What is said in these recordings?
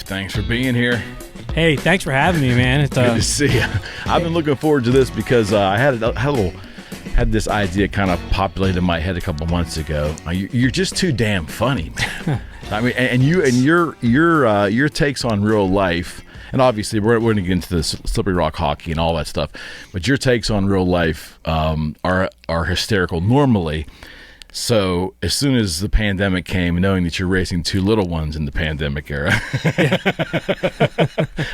Thanks for being here. Hey, thanks for having me, man. It's good to see you. I've been looking forward to this because I had this idea kind of populated in my head a couple months ago. You're just too damn funny, man. I mean, and your takes on real life, and obviously we're going to get into the slippery rock hockey and all that stuff, but your takes on real life are hysterical normally. So as soon as the pandemic came, knowing that you're raising two little ones in the pandemic era,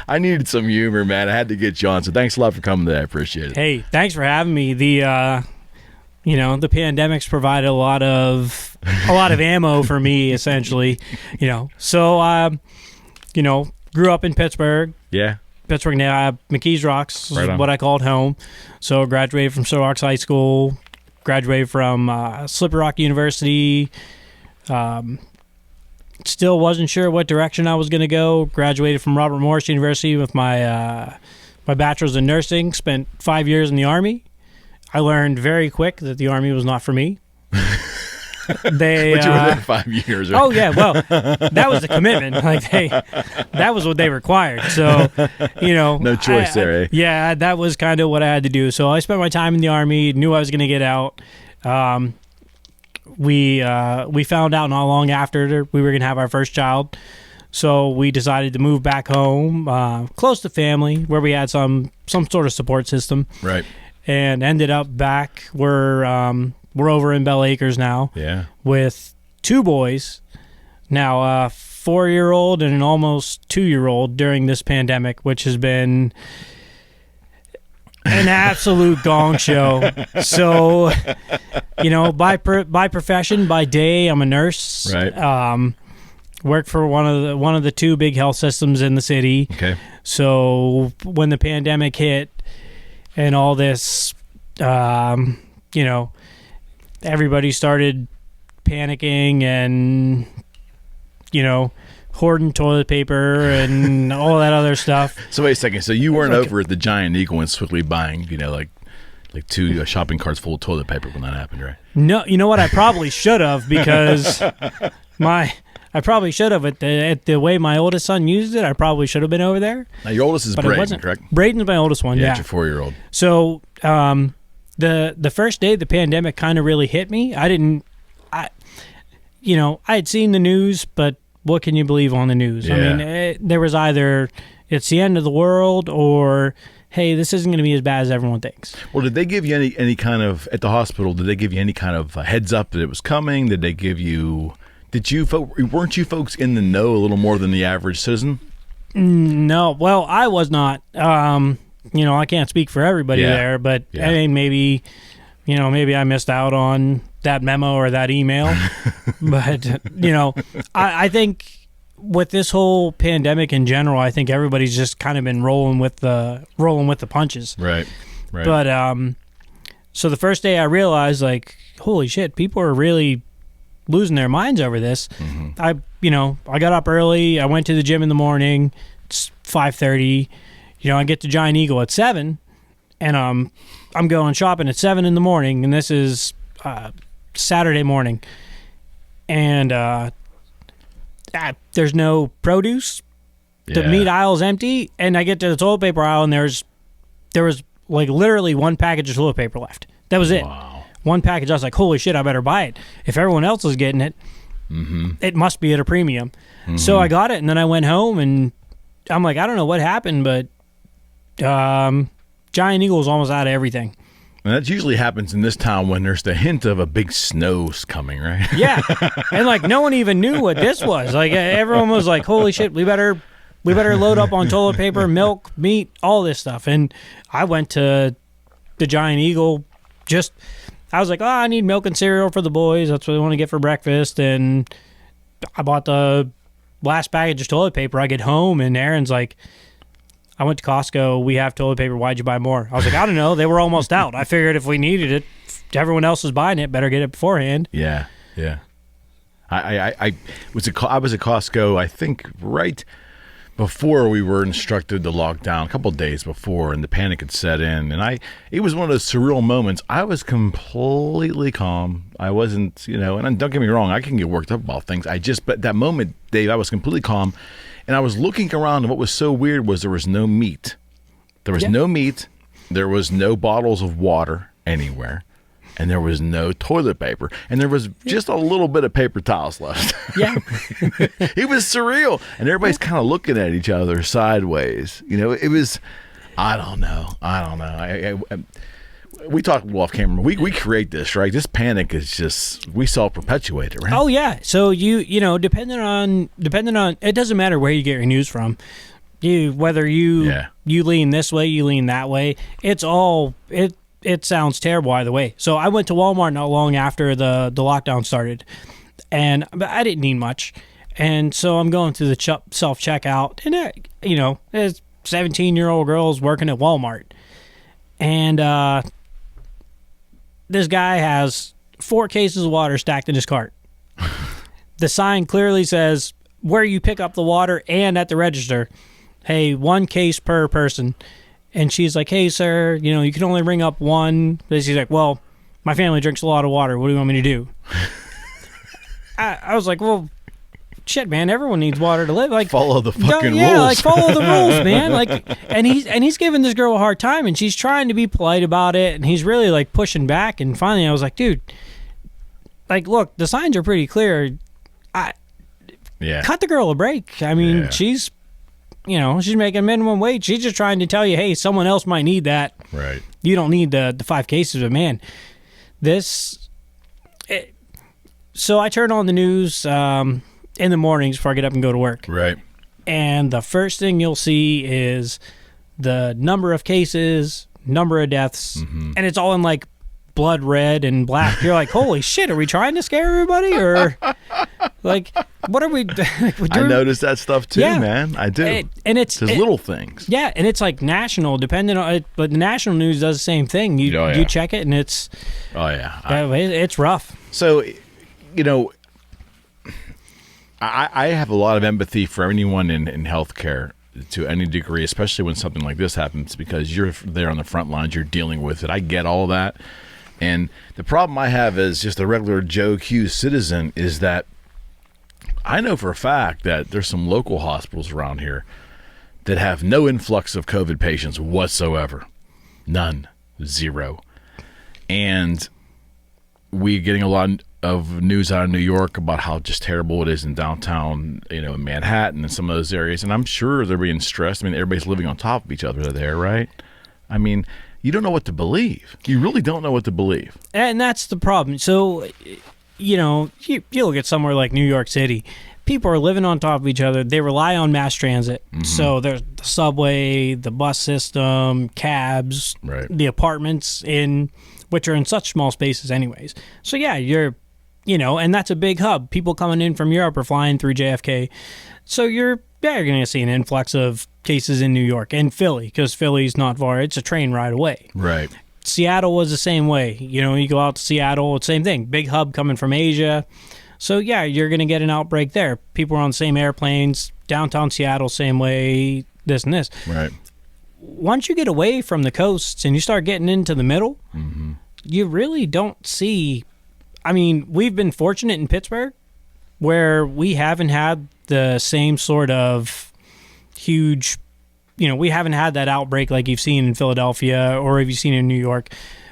I needed some humor, man. I had to get you on. So thanks a lot for coming today. I appreciate it. Hey, thanks for having me. The pandemic's provided a lot of ammo for me, essentially. So grew up in Pittsburgh. Yeah. Pittsburgh now, McKees Rocks is right what I called home. So graduated from St. Rocks High School. Graduated from Slippery Rock University. Still wasn't sure what direction I was going to go. Graduated from Robert Morris University with my bachelor's in nursing. Spent 5 years in the Army. I learned very quick that the Army was not for me. But you were there 5 years. Right? Oh yeah, well, that was the commitment. That was what they required. So, no choice there. Eh? Yeah, that was kind of what I had to do. So I spent my time in the Army. Knew I was going to get out. We found out not long after we were going to have our first child. So we decided to move back home, close to family, where we had some sort of support system. Right. And ended up back where. We're over in Bell Acres now. Yeah. With two boys. Now, a 4-year-old and an almost 2-year-old during this pandemic, which has been an absolute gong show. So, by profession, by day, I'm a nurse. Right. Work for one of the two big health systems in the city. Okay. So when the pandemic hit and all this, everybody started panicking and, hoarding toilet paper and all that other stuff. So wait a second. So you weren't over at the Giant Eagle and swiftly buying, like two shopping carts full of toilet paper when that happened, right? No, you know what? I probably should have because I probably should have at the way my oldest son used it. I probably should have been over there. Now your oldest is Braden, correct? Braden's my oldest one. Yeah, it's your 4-year-old. So, The first day the pandemic kind of really hit me. I had seen the news, but what can you believe on the news? Yeah. I mean, there was either it's the end of the world or, hey, this isn't going to be as bad as everyone thinks. Well, did they give you any kind of, at the hospital, did they give you any kind of heads up that it was coming? Did they give you, weren't you folks in the know a little more than the average citizen? No. Well, I was not. I can't speak for everybody there, but I mean, maybe I missed out on that memo or that email. But, I think with this whole pandemic in general, I think everybody's just kind of been rolling with the punches. Right. But, so the first day I realized, holy shit, people are really losing their minds over this. Mm-hmm. I got up early. I went to the gym in the morning. It's 5:30. I get to Giant Eagle at 7, and I'm going shopping at 7 in the morning, and this is Saturday morning, and there's no produce. The meat aisle's empty, and I get to the toilet paper aisle, and there was literally one package of toilet paper left. That was it. Wow. One package. I was like, holy shit, I better buy it. If everyone else is getting it, it must be at a premium. Mm-hmm. So I got it, and then I went home, and I'm like, I don't know what happened, but Giant Eagle's almost out of everything. And that usually happens in this town when there's the hint of a big snow's coming, right? Yeah. And no one even knew what this was. Everyone was like, holy shit, we better load up on toilet paper, milk, meat, all this stuff. And I went to the Giant Eagle I was like, I need milk and cereal for the boys. That's what I want to get for breakfast. And I bought the last package of toilet paper. I get home and Aaron's like, I went to Costco. We have toilet paper. Why'd you buy more? I was like, I don't know. They were almost out. I figured if we needed it, if everyone else was buying it, better get it beforehand. Yeah. I was at Costco, I think, right before we were instructed to lock down, a couple of days before, and the panic had set in. And it was one of those surreal moments. I was completely calm. I wasn't, and don't get me wrong, I can get worked up about things. But that moment, Dave, I was completely calm. And I was looking around, and what was so weird was there was no meat. There was no meat. There was no bottles of water anywhere. And there was no toilet paper. And there was just a little bit of paper towels left. Yeah. It was surreal. And everybody's kind of looking at each other sideways. You know, it was, I don't know. We talked off camera. We create this, right? This panic is just, we self-perpetuate it, right? Oh, yeah. So, you know, depending on, it doesn't matter where you get your news from. Whether you lean this way, you lean that way. It's all, it sounds terrible either way. So I went to Walmart not long after the lockdown started, and I didn't need much. And so I'm going through the self-checkout, and, you know, there's 17-year-old girls working at Walmart. And this guy has 4 cases of water stacked in his cart. The sign clearly says, where you pick up the water and at the register, hey, 1 case per person. And she's like, hey, sir, you know, you can only ring up 1. But she's like, well, my family drinks a lot of water. What do you want me to do? I was like, well, shit, man, everyone needs water to live. Like, follow the fucking rules. Yeah, like, follow the rules, man. Like, and he's giving this girl a hard time, and she's trying to be polite about it, and he's really, like, pushing back. And finally I was like, dude, like, look, the signs are pretty clear. Cut the girl a break. I mean, she's, you know, she's making minimum wage. She's just trying to tell you, hey, someone else might need that. Right. You don't need the 5 cases. But, man, so I turn on the news in the mornings before I get up and go to work. Right. And the first thing you'll see is the number of cases, number of deaths, and it's all in, like, blood red and black. You're like, holy shit, are we trying to scare everybody? Or, like, what are we I noticed that stuff too, man. I do. And it's little things. Yeah, and it's like national, depending on it, but the national news does the same thing. You check it, and it's it's rough. So, you know, I have a lot of empathy for anyone in healthcare to any degree, especially when something like this happens, because you're there on the front lines, you're dealing with it. I get all that. And the problem I have as just a regular Joe Q citizen is that I know for a fact that there's some local hospitals around here that have no influx of COVID patients whatsoever. None. Zero. And we're getting a lot of news out of New York about how just terrible it is in downtown, you know, in Manhattan and some of those areas. And I'm sure they're being stressed. I mean, everybody's living on top of each other there, right? I mean, you don't know what to believe. You really don't know what to believe. And that's the problem. So, you know, you look at somewhere like New York City, people are living on top of each other. They rely on mass transit. So there's the subway, the bus system, cabs, the apartments, which are in such small spaces anyways. So, yeah, you're, you know, and that's a big hub. People coming in from Europe are flying through JFK. So you're going to see an influx of cases in New York and Philly, because Philly's not far. It's a train ride away. Right. Seattle was the same way. You know, you go out to Seattle, it's the same thing. Big hub coming from Asia. So, yeah, you're going to get an outbreak there. People are on the same airplanes. Downtown Seattle, same way, this and this. Right. Once you get away from the coasts and you start getting into the middle, you really don't see... I mean, we've been fortunate in Pittsburgh where we haven't had the same sort of huge, you know, we haven't had that outbreak like you've seen in Philadelphia or have you seen in New York.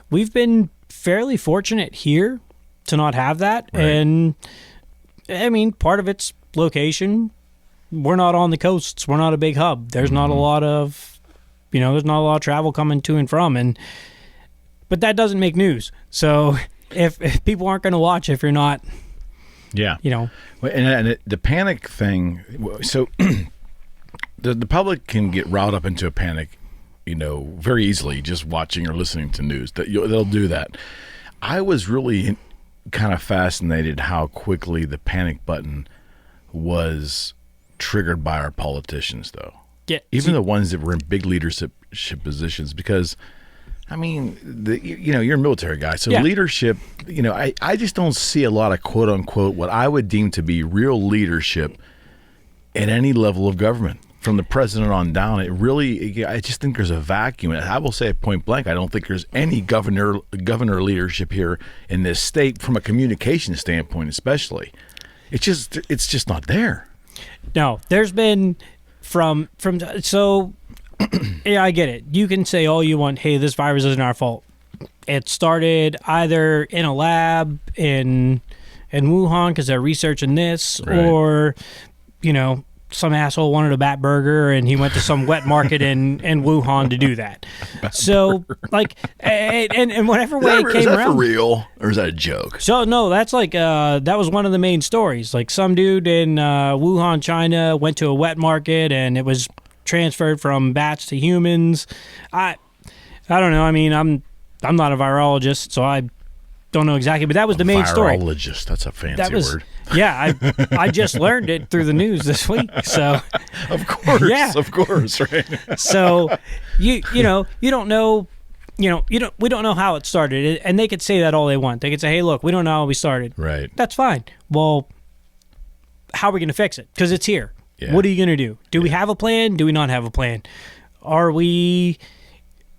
We've been fairly fortunate here to not have that. Right. And I mean, part of it's location. We're not on the coasts. We're not a big hub. There's not a lot of, you know, there's not a lot of travel coming to and from. But that doesn't make news. So if people aren't going to watch if you're not, you know. And the panic thing, so the public can get riled up into a panic, you know, very easily just watching or listening to news. They'll do that. I was really kind of fascinated how quickly the panic button was triggered by our politicians, though. Yeah. Even the ones that were in big leadership positions, because I mean, you know, you're a military guy, so leadership, you know, I just don't see a lot of quote unquote what I would deem to be real leadership at any level of government, from the president on down. It really, I just think there's a vacuum. I will say it point blank, I don't think there's any governor leadership here in this state from a communication standpoint, especially. It's just not there. No, there's been from so yeah, I get it. You can say all you want, hey, this virus isn't our fault. It started either in a lab in Wuhan because they're researching this, Right. or, some asshole wanted a bat burger and he went to some wet market in Wuhan to do that. So, like, and whatever way it came is that around. for real, or is that a joke? So, no, that's like, that was one of the main stories. Like, some dude in Wuhan, China went to a wet market and it was transferred from bats to humans. I don't know. I mean, I'm not a virologist, so I don't know exactly, but that was the main story. Virologist, that's a fancy word. Yeah, I just learned it through the news this week. So of course, yeah. Of course, right? So you don't know, we don't know how it started, and they could say that all they want. They could say, hey, look, we don't know how we started. Right. That's fine. Well, how are we going to fix it? Because it's here. Yeah. What are you going to do? Do we have a plan? Do we not have a plan? Are we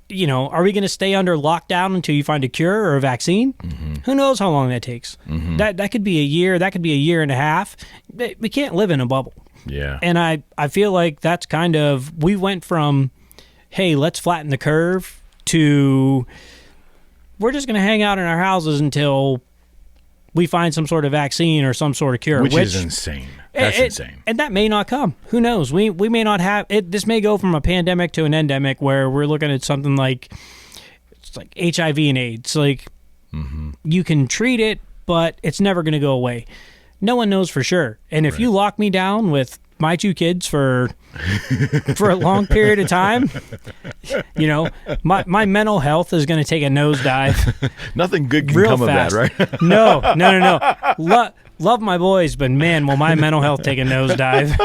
going to stay under lockdown until you find a cure or a vaccine? Mm-hmm. Who knows how long that takes? Mm-hmm. That could be a year. That could be a year and a half. We can't live in a bubble. Yeah. And I feel like that's kind of, we went from, hey, let's flatten the curve, to we're just going to hang out in our houses until we find some sort of vaccine or some sort of cure. Which is insane. That's insane. And that may not come. Who knows? We may not have it. This may go from a pandemic to an endemic, where we're looking at something like, it's like HIV and AIDS. Like, you can treat it, but it's never going to go away. No one knows for sure. And if you lock me down with my two kids for a long period of time, my mental health is going to take a nosedive. Nothing good can real come fast. of that, right? No. Love my boys, but man, will my mental health take a nosedive.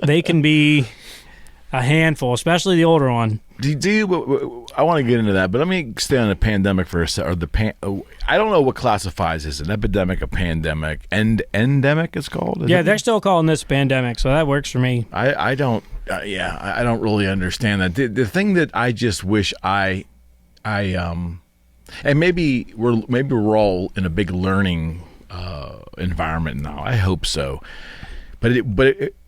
They can be a handful, especially the older one. Do you, I want to get into that, but let me stay on the pandemic for a second. I don't know what classifies as an epidemic, a pandemic, endemic it's called? They're still calling this a pandemic, so that works for me. I don't really understand that. The thing that I just wish and maybe we're all in a big learning environment now. I hope so. But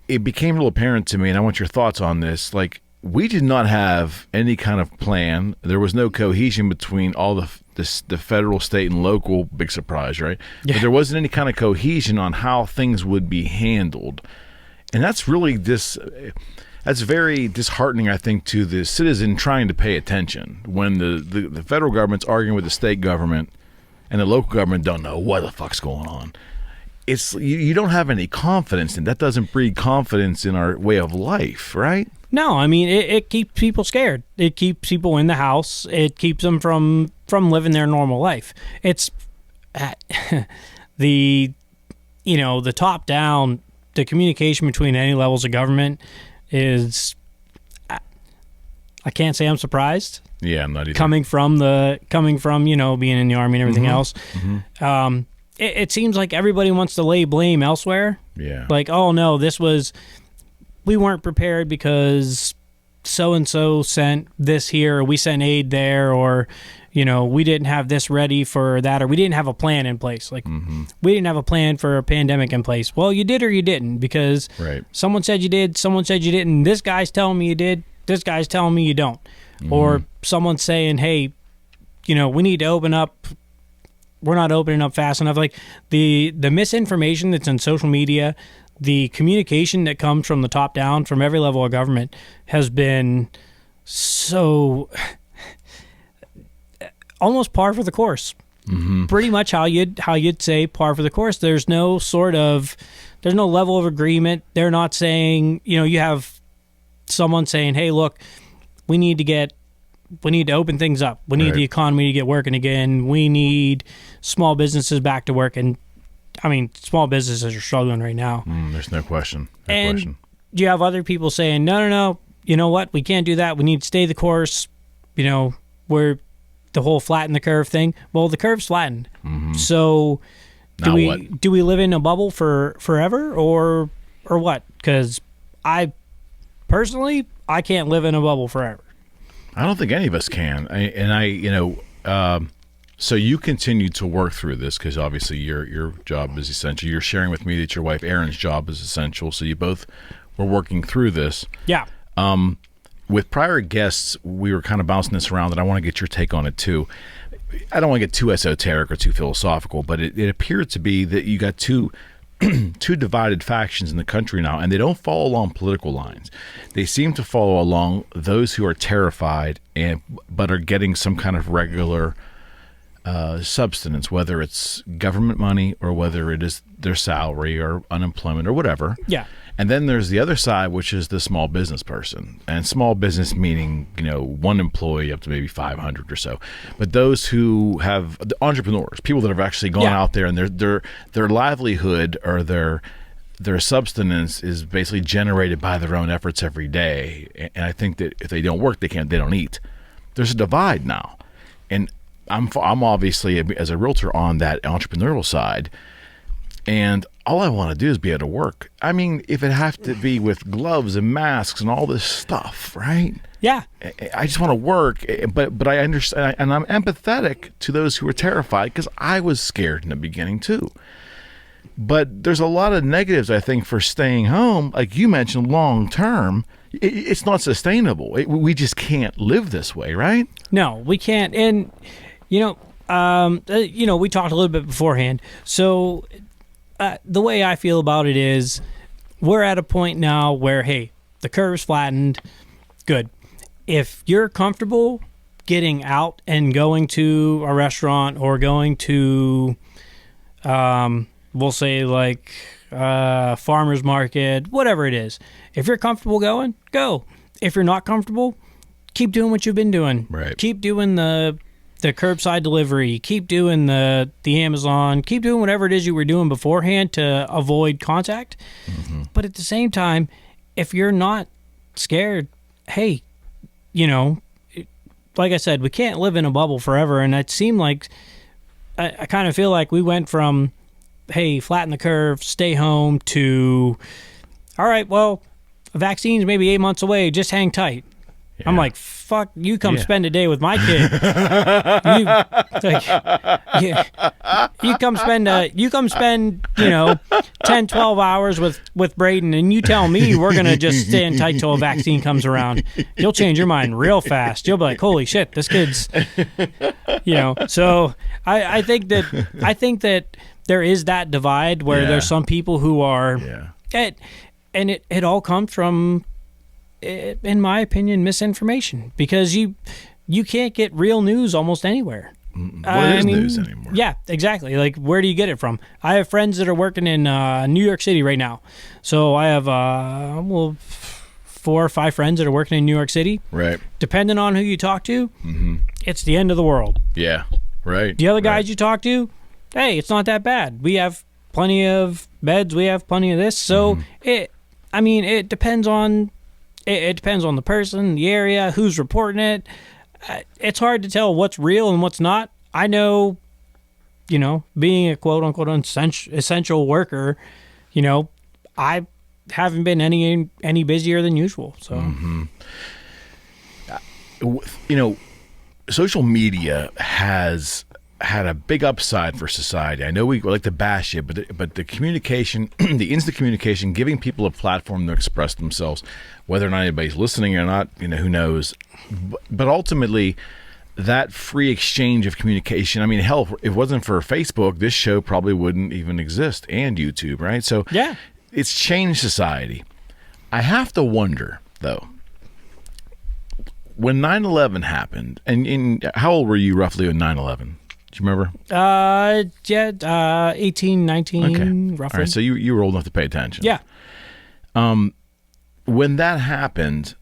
it became real apparent to me, and I want your thoughts on this. Like, we did not have any kind of plan. There was no cohesion between all the federal, state, and local. Big surprise, right? Yeah. But there wasn't any kind of cohesion on how things would be handled. And that's really that's very disheartening, I think, to the citizen trying to pay attention when the federal government's arguing with the state government and the local government don't know what the fuck's going on. It's you don't have any confidence, and that doesn't breed confidence in our way of life, right? No, I mean, it keeps people scared. It keeps people in the house. It keeps them from living their normal life. It's the top down, the communication between any levels of government is, I can't say I'm surprised. Yeah, I'm not either. Coming from being in the Army and everything else. Mm-hmm. It seems like everybody wants to lay blame elsewhere. Yeah. Like, oh no, we weren't prepared because so-and-so sent this here, or we sent aid there, or, we didn't have this ready for that, or we didn't have a plan in place. Like, we didn't have a plan for a pandemic in place. Well, you did or you didn't, because someone said you did, someone said you didn't. This guy's telling me you did, this guy's telling me you don't. Or someone's saying, hey, we need to open up. We're not opening up fast enough. Like, the misinformation that's in social media, the communication that comes from the top down, from every level of government, has been so almost par for the course. Mm-hmm. Pretty much how you'd say par for the course. There's no level of agreement. They're not saying, you have someone saying, hey, look, we need to open things up. We need the economy to get working again. We need small businesses back to work. And I mean, small businesses are struggling right now. There's no question. You have other people saying, no, you know what? We can't do that. We need to stay the course. We're the whole flatten the curve thing. Well, the curve's flattened. Mm-hmm. So do we live in a bubble for forever or what? Because I personally can't live in a bubble forever. I don't think any of us can. So you continue to work through this because obviously your job is essential. You're sharing with me that your wife Erin's job is essential. So you both were working through this. Yeah. With prior guests, we were kind of bouncing this around, and I want to get your take on it too. I don't want to get too esoteric or too philosophical, but it appeared to be that you got two divided factions in the country now, and they don't follow along political lines. They seem to follow along those who are terrified but are getting some kind of regular substance, whether it's government money or whether it is their salary or unemployment or whatever. Yeah. And then there's the other side, which is the small business person. And small business meaning, one employee up to maybe 500 or so. But those who have the entrepreneurs, people that have actually gone out there and their livelihood or their subsistence is basically generated by their own efforts every day. And I think that if they don't work, they don't eat. There's a divide now. And I'm obviously, as a realtor, on that entrepreneurial side. And all I want to do is be able to work. I mean, if it have to be with gloves and masks and all this stuff, right? Yeah. I just want to work, but I understand, and I'm empathetic to those who are terrified because I was scared in the beginning too. But there's a lot of negatives, I think, for staying home. Like you mentioned, long term, it's not sustainable. We just can't live this way, right? No, we can't. And, we talked a little bit beforehand. So the way I feel about it is we're at a point now where, hey, the curve's flattened. Good. If you're comfortable getting out and going to a restaurant or going to, we'll say like farmer's market, whatever it is, if you're comfortable going, go. If you're not comfortable, keep doing what you've been doing. Right. Keep doing the curbside delivery, keep doing the Amazon, keep doing whatever it is you were doing beforehand to avoid contact. Mm-hmm. But at the same time, if you're not scared, hey, like I said, we can't live in a bubble forever. And it seemed like, I kind of feel like we went from, hey, flatten the curve, stay home, to, all right, well, a vaccine's maybe 8 months away, just hang tight. Yeah. I'm like, fuck, you come spend a day with my kid. You come spend 10, 12 hours with Braden, and you tell me we're going to just stand tight till a vaccine comes around. You'll change your mind real fast. You'll be like, holy shit, this kid's, So I think that there is that divide where there's some people who are, and it all comes from, in my opinion, misinformation, because you can't get real news almost anywhere. What is news anymore? Yeah, exactly. Like, where do you get it from? I have friends that are working in New York City right now. So I have 4 or 5 friends that are working in New York City. Right. Depending on who you talk to, it's the end of the world. Yeah, right. The other guys you talk to, hey, it's not that bad. We have plenty of beds. We have plenty of this. So it depends on... It depends on the person, the area, who's reporting it. It's hard to tell what's real and what's not. I know, being a quote-unquote essential worker, I haven't been any busier than usual. So, social media has had a big upside for society. I know we like to bash it, but the communication, the instant communication, giving people a platform to express themselves, whether or not anybody's listening or not, who knows. But ultimately, that free exchange of communication. I mean, hell, if it wasn't for Facebook, this show probably wouldn't even exist, and YouTube, right? So it's changed society. I have to wonder, though, when 9/11 happened, and how old were you roughly when 9/11? Do you remember? 18, 19, okay. roughly. All right, so you were old enough to pay attention. Yeah. When that happened,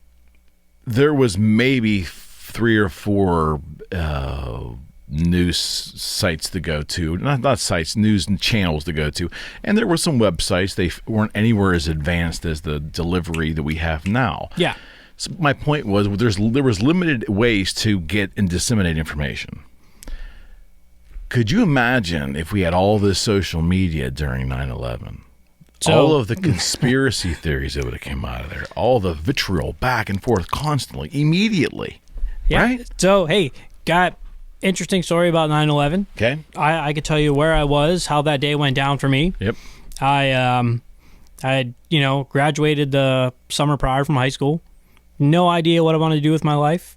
there was maybe 3 or 4 news sites to go to. Not sites, news and channels to go to. And there were some websites. They weren't anywhere as advanced as the delivery that we have now. Yeah. So my point was there was limited ways to get and disseminate information. Could you imagine if we had all this social media during 9/11? So, all of the conspiracy theories that would have come out of there, all the vitriol back and forth constantly, immediately, right? So, hey, got interesting story about 9/11. Okay. I could tell you where I was, how that day went down for me. Yep. I had, graduated the summer prior from high school. No idea what I wanted to do with my life.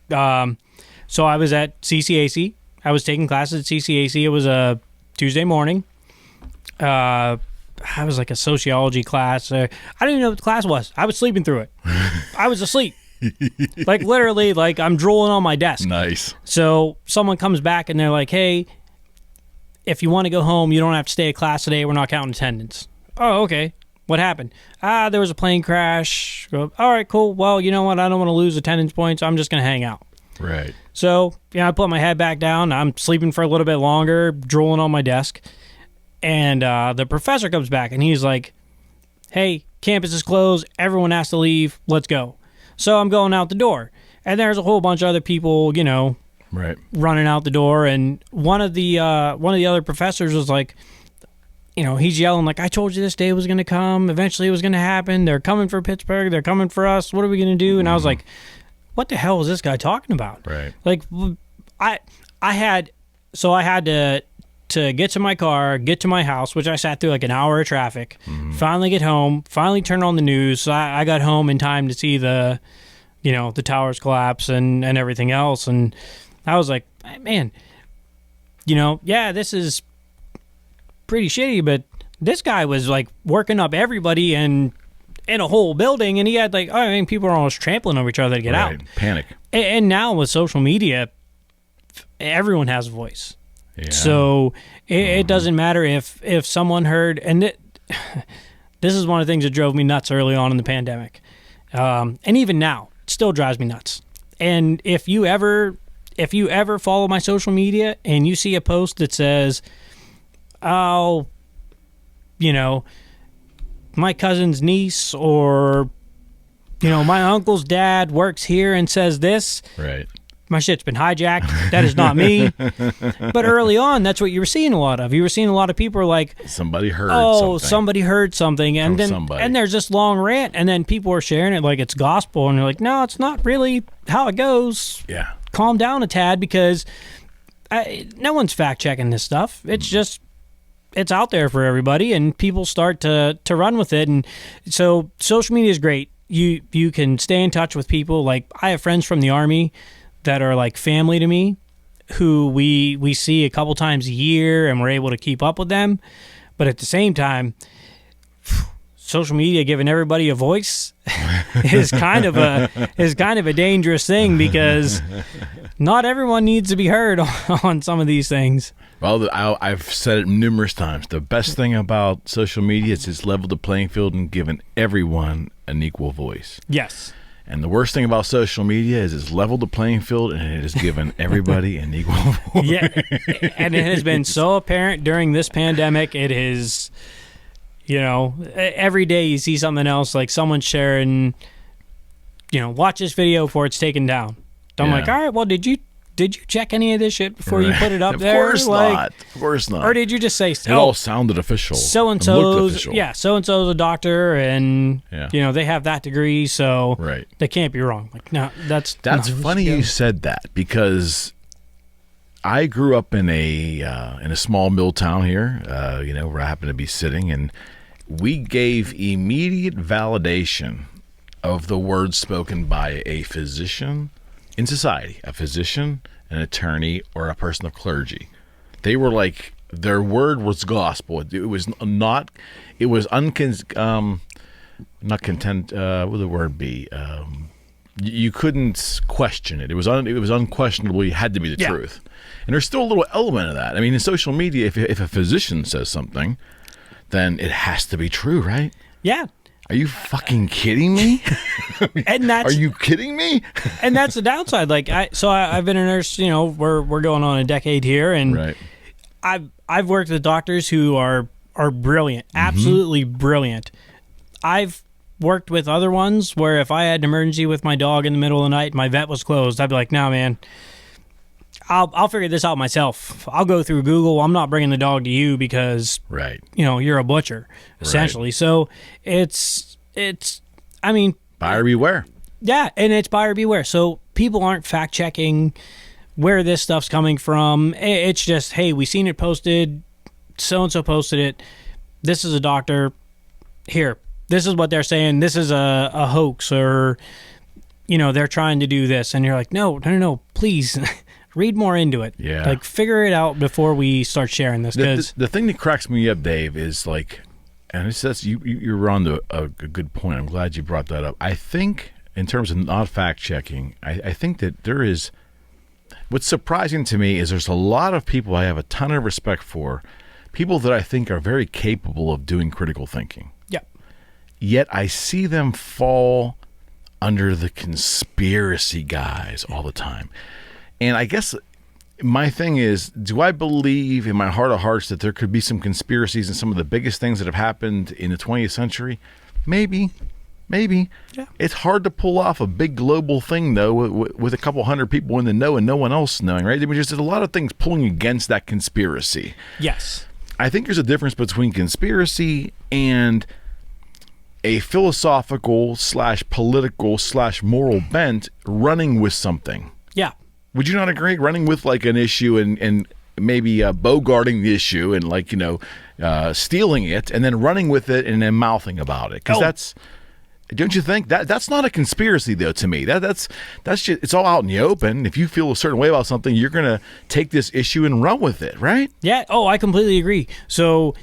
So I was at CCAC. I was taking classes at CCAC. It was a Tuesday morning. I was like a sociology class. I didn't even know what the class was. I was sleeping through it. I was asleep. Like literally, like I'm drooling on my desk. Nice. So someone comes back and they're like, hey, if you want to go home, you don't have to stay at class today. We're not counting attendance. Oh, okay. What happened? There was a plane crash. All right, cool. Well, you know what? I don't want to lose attendance points. I'm just going to hang out. Right. So, I put my head back down. I'm sleeping for a little bit longer, drooling on my desk. And the professor comes back and he's like, hey, campus is closed. Everyone has to leave. Let's go. So I'm going out the door. And there's a whole bunch of other people, right, running out the door. And one of the other professors was like, he's yelling like, I told you this day was going to come. Eventually it was going to happen. They're coming for Pittsburgh. They're coming for us. What are we going to do? And I was like, what the hell is this guy talking about? Right. Like I had to get to my car, get to my house, which I sat through like an hour of traffic, finally get home, finally turn on the news. So I got home in time to see the towers collapse and everything else. And I was like, man, this is pretty shitty, but this guy was like working up everybody and in a whole building, and he had like, people are almost trampling over each other to get out. Panic. And now with social media, everyone has a voice. Yeah. So it doesn't matter if someone heard, and this is one of the things that drove me nuts early on in the pandemic. And even now, it still drives me nuts. And if you ever follow my social media and you see a post that says, my cousin's niece or, my uncle's dad works here and says this. Right. My shit's been hijacked. That is not me. But early on, that's what you were seeing a lot of. You were seeing a lot of people like, somebody heard something. Somebody heard something. And then somebody. And there's this long rant. And then people are sharing it like it's gospel. And you're like, no, it's not really how it goes. Yeah. Calm down a tad, because no one's fact checking this stuff. It's just, it's out there for everybody, and people start to run with it. And so social media is great. You can stay in touch with people. Like I have friends from the Army that are like family to me, who we see a couple times a year, and we're able to keep up with them. But at the same time, social media giving everybody a voice is kind of a dangerous thing, because not everyone needs to be heard on some of these things. Well, I've said it numerous times. The best thing about social media is it's leveled the playing field and given everyone an equal voice. Yes. And the worst thing about social media is it's leveled the playing field and it has given everybody an equal voice. Yeah, and it has been so apparent during this pandemic. It is, every day you see something else, like someone sharing, watch this video before it's taken down. I'm like, all right, well, did you check any of this shit before you put it up there? Of course not. Or did you just say, it all sounded official. So-and-so's, so-and-so's a doctor, and, they have that degree, so they can't be wrong. Like, no, that's funny you said that, because I grew up in a small mill town here, where I happen to be sitting, and we gave immediate validation of the words spoken by a physician in society, a physician, an attorney, or a person of clergy. They were like, their word was gospel. It was not, it was not content. What would the word be? You couldn't question it. It was unquestionably had to be the truth. And there's still a little element of that. I mean, in social media, if a physician says something, then it has to be true, right? Yeah. Are you fucking kidding me? Are you kidding me? And that's the downside. Like, I've been a nurse. We're going on a decade here, and I've worked with doctors who are brilliant, absolutely brilliant. I've worked with other ones where if I had an emergency with my dog in the middle of the night, my vet was closed, I'd be like, no, man, I'll figure this out myself. I'll go through Google. I'm not bringing the dog to you because, you're a butcher, essentially. Right. So it's, I mean. Buyer beware. Yeah, and it's buyer beware. So people aren't fact checking where this stuff's coming from. It's just, hey, we seen it posted. So-and-so posted it. This is a doctor. Here, this is what they're saying. This is a hoax, or, they're trying to do this. And you're like, no, please read more into it. Yeah. Like, figure it out before we start sharing this. The thing that cracks me up, Dave, is like, and you're on a good point. I'm glad you brought that up. I think, in terms of not fact-checking, I think that there is, what's surprising to me is there's a lot of people I have a ton of respect for, people that I think are very capable of doing critical thinking. Yeah. Yet I see them fall under the conspiracy guys all the time. And I guess my thing is, do I believe in my heart of hearts that there could be some conspiracies in some of the biggest things that have happened in the 20th century? Maybe. Yeah. It's hard to pull off a big global thing, though, with a couple hundred people in the know and no one else knowing, right? I mean, there's a lot of things pulling against that conspiracy. Yes. I think there's a difference between conspiracy and a philosophical / political / moral bent running with something. Yeah. Would you not agree? Running with like an issue and maybe bogarting the issue and stealing it and then running with it and then mouthing about it. Because that's, don't you think that's not a conspiracy though to me? That's just, it's all out in the open. If you feel a certain way about something, you're gonna take this issue and run with it, right? Yeah. Oh, I completely agree. So,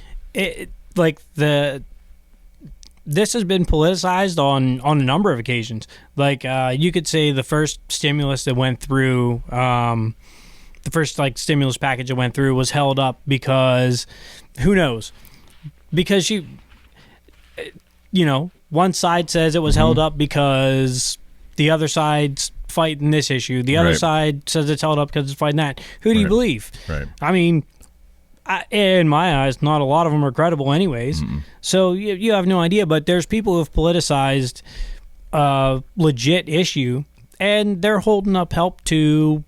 this has been politicized on a number of occasions. Like, you could say the first stimulus that went through, the first stimulus package that went through was held up because, who knows? Because one side says it was held up because the other side's fighting this issue. The other side says it's held up because it's fighting that. Who do you believe? Right. I mean, in my eyes, not a lot of them are credible anyways. Mm-mm. So you have no idea. But there's people who have politicized a legit issue, and they're holding up help to,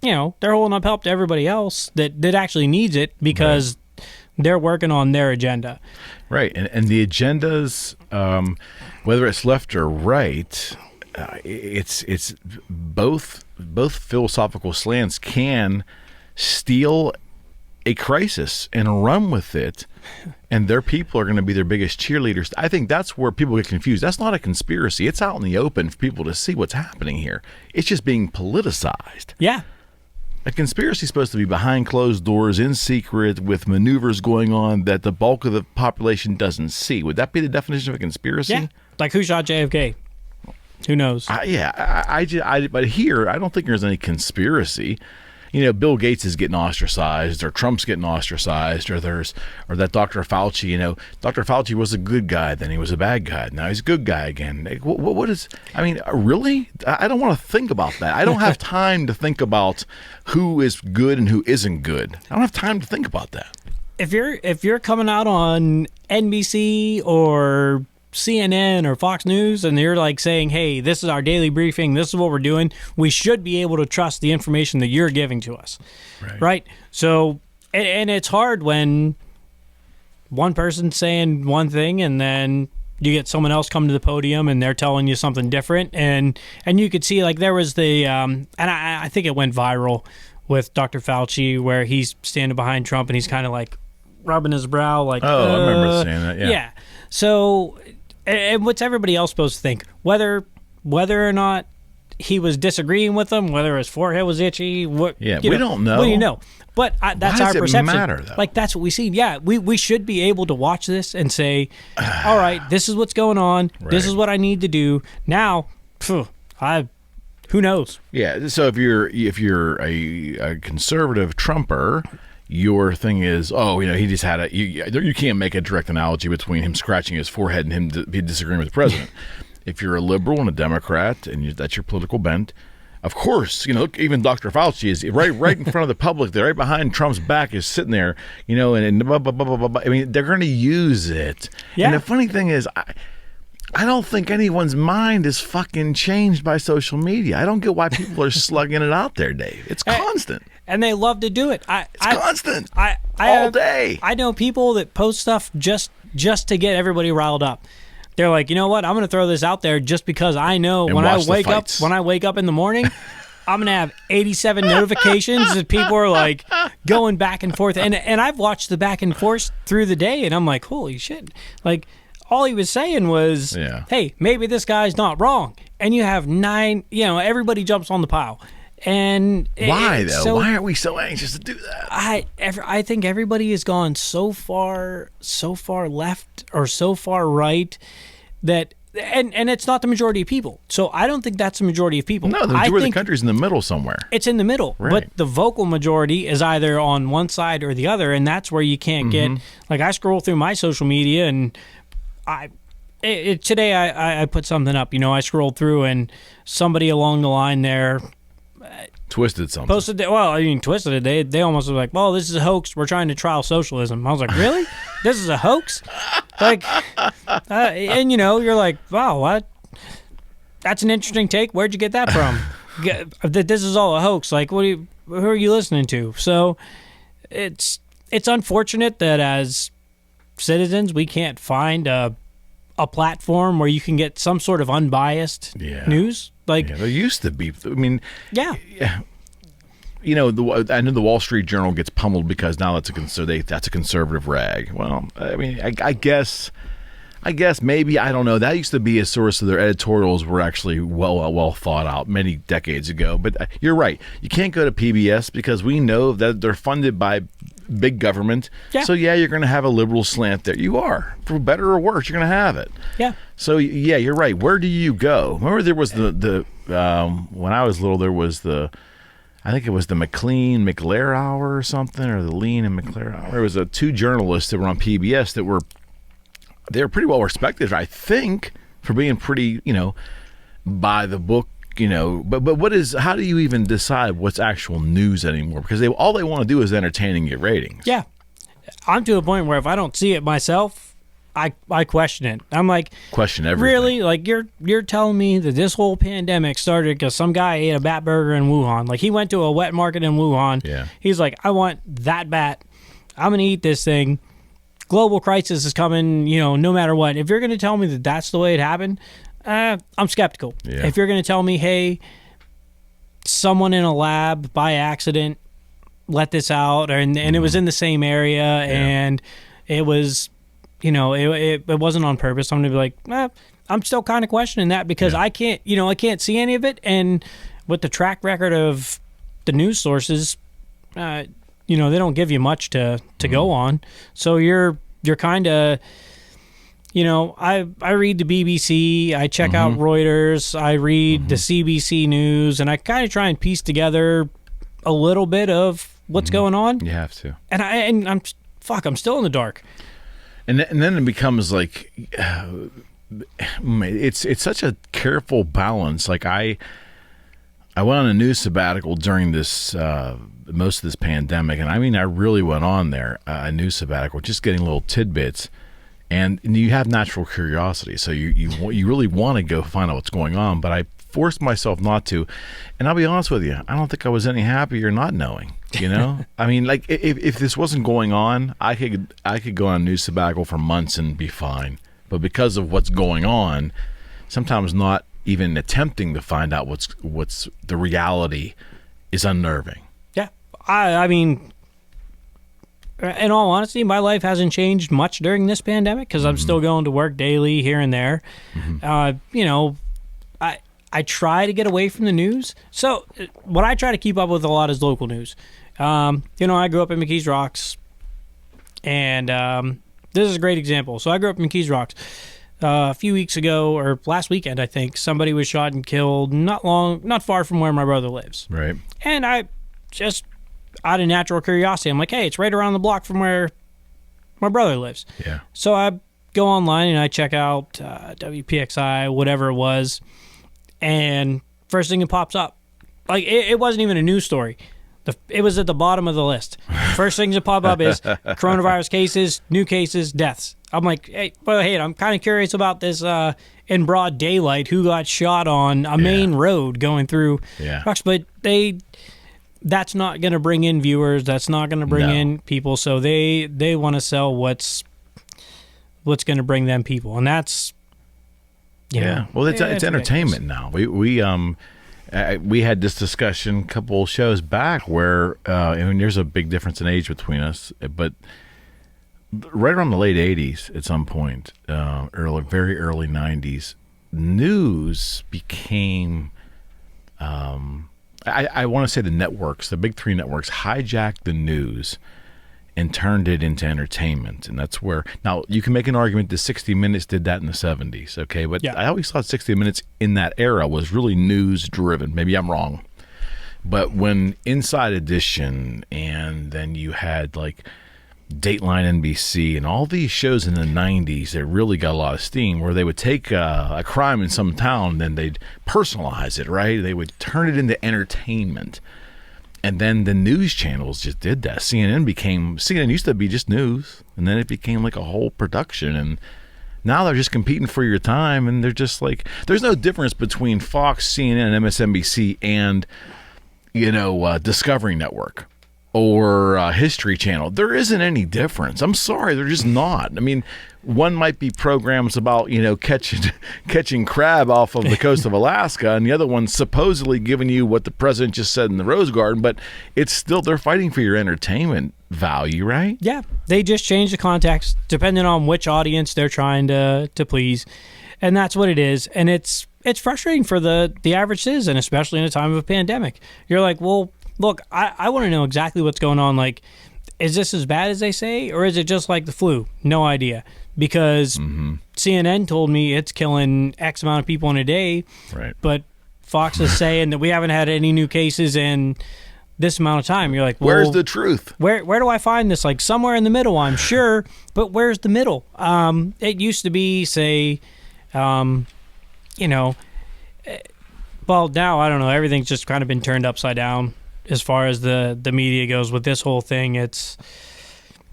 everybody else that actually needs it because they're working on their agenda. Right. And the agendas, whether it's left or right, it's both philosophical slants can steal a crisis and run with it, and their people are going to be their biggest cheerleaders. I think that's where people get confused. That's not a conspiracy. It's out in the open for people to see what's happening here. It's just being politicized. Yeah. A conspiracy is supposed to be behind closed doors, in secret, with maneuvers going on that the bulk of the population doesn't see. Would that be the definition of a conspiracy? Yeah. Like, who shot JFK? Who knows? But here, I don't think there's any conspiracy. Bill Gates is getting ostracized, or Trump's getting ostracized, or that Dr. Fauci. Dr. Fauci was a good guy, then he was a bad guy. Now he's a good guy again. What is? I mean, really? I don't want to think about that. I don't have time to think about who is good and who isn't good. I don't have time to think about that. If you're coming out on NBC or CNN or Fox News and they're saying, hey, this is our daily briefing, this is what we're doing, we should be able to trust the information that you're giving to us. Right? So, and it's hard when one person's saying one thing and then you get someone else come to the podium and they're telling you something different. And you could see there was the, and I think it went viral with Dr. Fauci where he's standing behind Trump and he's kind of rubbing his brow I remember saying that, yeah. So, and what's everybody else supposed to think? Whether or not he was disagreeing with them, whether his forehead was itchy, we don't know. What do you know? But that's our perception. Why does it matter, though? That's what we see. Yeah, we should be able to watch this and say, all right, this is what's going on. Right. This is what I need to do. Now, who knows? Yeah, so if you're a conservative Trumper, your thing is, he just had you can't make a direct analogy between him scratching his forehead and him disagreeing with the president. If you're a liberal and a Democrat and that's your political bent, of course, look, even Dr. Fauci is right in front of the public there, right behind Trump's back is sitting there, and blah, blah, blah, blah, blah. I mean, they're going to use it. Yeah. And the funny thing is, I don't think anyone's mind is fucking changed by social media. I don't get why people are slugging it out there, Dave. It's constant. And they love to do it. It's constant. All day. I know people that post stuff just to get everybody riled up. They're like, you know what? I'm going to throw this out there just because I know when I wake up in the morning, I'm going to have 87 notifications that people are like going back and forth. And I've watched the back and forth through the day, and I'm like, holy shit. Like, all he was saying was, hey, maybe this guy's not wrong. And you have 9, everybody jumps on the pile. And why, though? So, why are we so anxious to do that? I think everybody has gone so far left or so far right that, and it's not the majority of people. So I don't think that's the majority of people. No, the majority of the country's in the middle somewhere. It's in the middle. Right. But the vocal majority is either on one side or the other, and that's where you can't get, like, I scroll through my social media, and today I put something up, I scrolled through, and somebody along the line there twisted something. Twisted it. They almost were like, well, this is a hoax. We're trying to trial socialism. I was like, really? This is a hoax? Like, and you're like, wow, what? That's an interesting take. Where'd you get that from? That this is all a hoax. Like, who are you listening to? So it's unfortunate that as citizens, we can't find a platform where you can get some sort of unbiased news. Like, there used to be. I mean, yeah. I know the Wall Street Journal gets pummeled because now that's a conservative rag. Well, I mean, I guess maybe, I don't know. That used to be a source of their editorials were actually well thought out many decades ago. But you're right. You can't go to PBS because we know that they're funded by big government. Yeah. So you're going to have a liberal slant there. You are, for better or worse, you're going to have it. Yeah. So you're right. Where do you go? Remember, there was the when I was little, there was I think it was the McLean-McLair Hour or something, or the Lean and McLair Hour. There was two journalists that were on PBS that were pretty well respected, I think, for being pretty, by the book, But how do you even decide what's actual news anymore? Because all they want to do is entertain and get ratings. Yeah, I'm to a point where if I don't see it myself, I question it. I'm like, question everything. Really? Like, you're telling me that this whole pandemic started because some guy ate a bat burger in Wuhan? Like, he went to a wet market in Wuhan. Yeah. He's like, I want that bat. I'm gonna eat this thing. Global crisis is coming. No matter what. If you're gonna tell me that that's the way it happened, I'm skeptical. Yeah. If you're gonna tell me, hey, someone in a lab by accident let this out, and it was in the same area, and it was. It wasn't on purpose. I'm going to be like, I'm still kind of questioning that because I can't see any of it. And with the track record of the news sources, they don't give you much to go on. So you're kind of, I read the BBC, I check out Reuters, I read the CBC News, and I kind of try and piece together a little bit of what's going on. You have to. And I'm still in the dark. And then it becomes like, it's such a careful balance. Like I went on a news sabbatical during this most of this pandemic, and I mean I really went on there a news sabbatical, just getting little tidbits, and you have natural curiosity, so you really want to go find out what's going on. But I forced myself not to, and I'll be honest with you, I don't think I was any happier not knowing. I mean, like if this wasn't going on, I could go on a news sabbatical for months and be fine. But because of what's going on, sometimes not even attempting to find out what's the reality is unnerving. Yeah, I mean, in all honesty, my life hasn't changed much during this pandemic because I'm still going to work daily here and there. I try to get away from the news. So what I try to keep up with a lot is local news. I grew up in McKees Rocks, and this is a great example. So I grew up in McKees Rocks. A few weeks ago, or last weekend, I think, somebody was shot and killed not far from where my brother lives. Right. And I just, out of natural curiosity, I'm like, hey, it's right around the block from where my brother lives. Yeah. So I go online and I check out WPXI, whatever it was, and first thing that pops up, like it wasn't even a news story. It was at the bottom of the list. First things that pop up is coronavirus cases, new cases, deaths. I'm like, hey, I'm kind of curious about this in broad daylight, who got shot on a main road going through Rocks. But that's not going to bring in viewers. That's not going to bring in people. So they want to sell what's going to bring them people, and that's well, it's entertainment now. We we had this discussion a couple shows back where, I mean, there's a big difference in age between us, but right around the late 80s at some point, very early 90s, news became, I want to say the networks, the big three networks, hijacked the news and turned it into entertainment. And that's where, now you can make an argument that 60 Minutes did that in the 70s, okay? But I always thought 60 Minutes in that era was really news driven. Maybe I'm wrong. But when Inside Edition, and then you had like Dateline NBC and all these shows in the 90s that really got a lot of steam, where they would take a crime in some town, then they'd personalize it, right? They would turn it into entertainment. And then the news channels just did that. CNN used to be just news, and then it became like a whole production. And now they're just competing for your time, and they're just like, there's no difference between Fox, CNN, and MSNBC and, Discovery Network or History Channel. There isn't any difference. I'm sorry, they're just not. I mean, one might be programs about, catching crab off of the coast of Alaska, and the other one's supposedly giving you what the president just said in the Rose Garden, but it's still, they're fighting for your entertainment value, right? Yeah, they just change the context depending on which audience they're trying to please, and that's what it is. And it's frustrating for the average citizen, especially in a time of a pandemic. You're like, well, look, I want to know exactly what's going on. Like, is this as bad as they say, or is it just like the flu? No idea. Because CNN told me it's killing X amount of people in a day, right? But Fox is saying that we haven't had any new cases in this amount of time. You're like, well, where's the truth? Where do I find this? Like somewhere in the middle, I'm sure. But where's the middle? It used to be, say, well, now I don't know. Everything's just kind of been turned upside down as far as the media goes with this whole thing. It's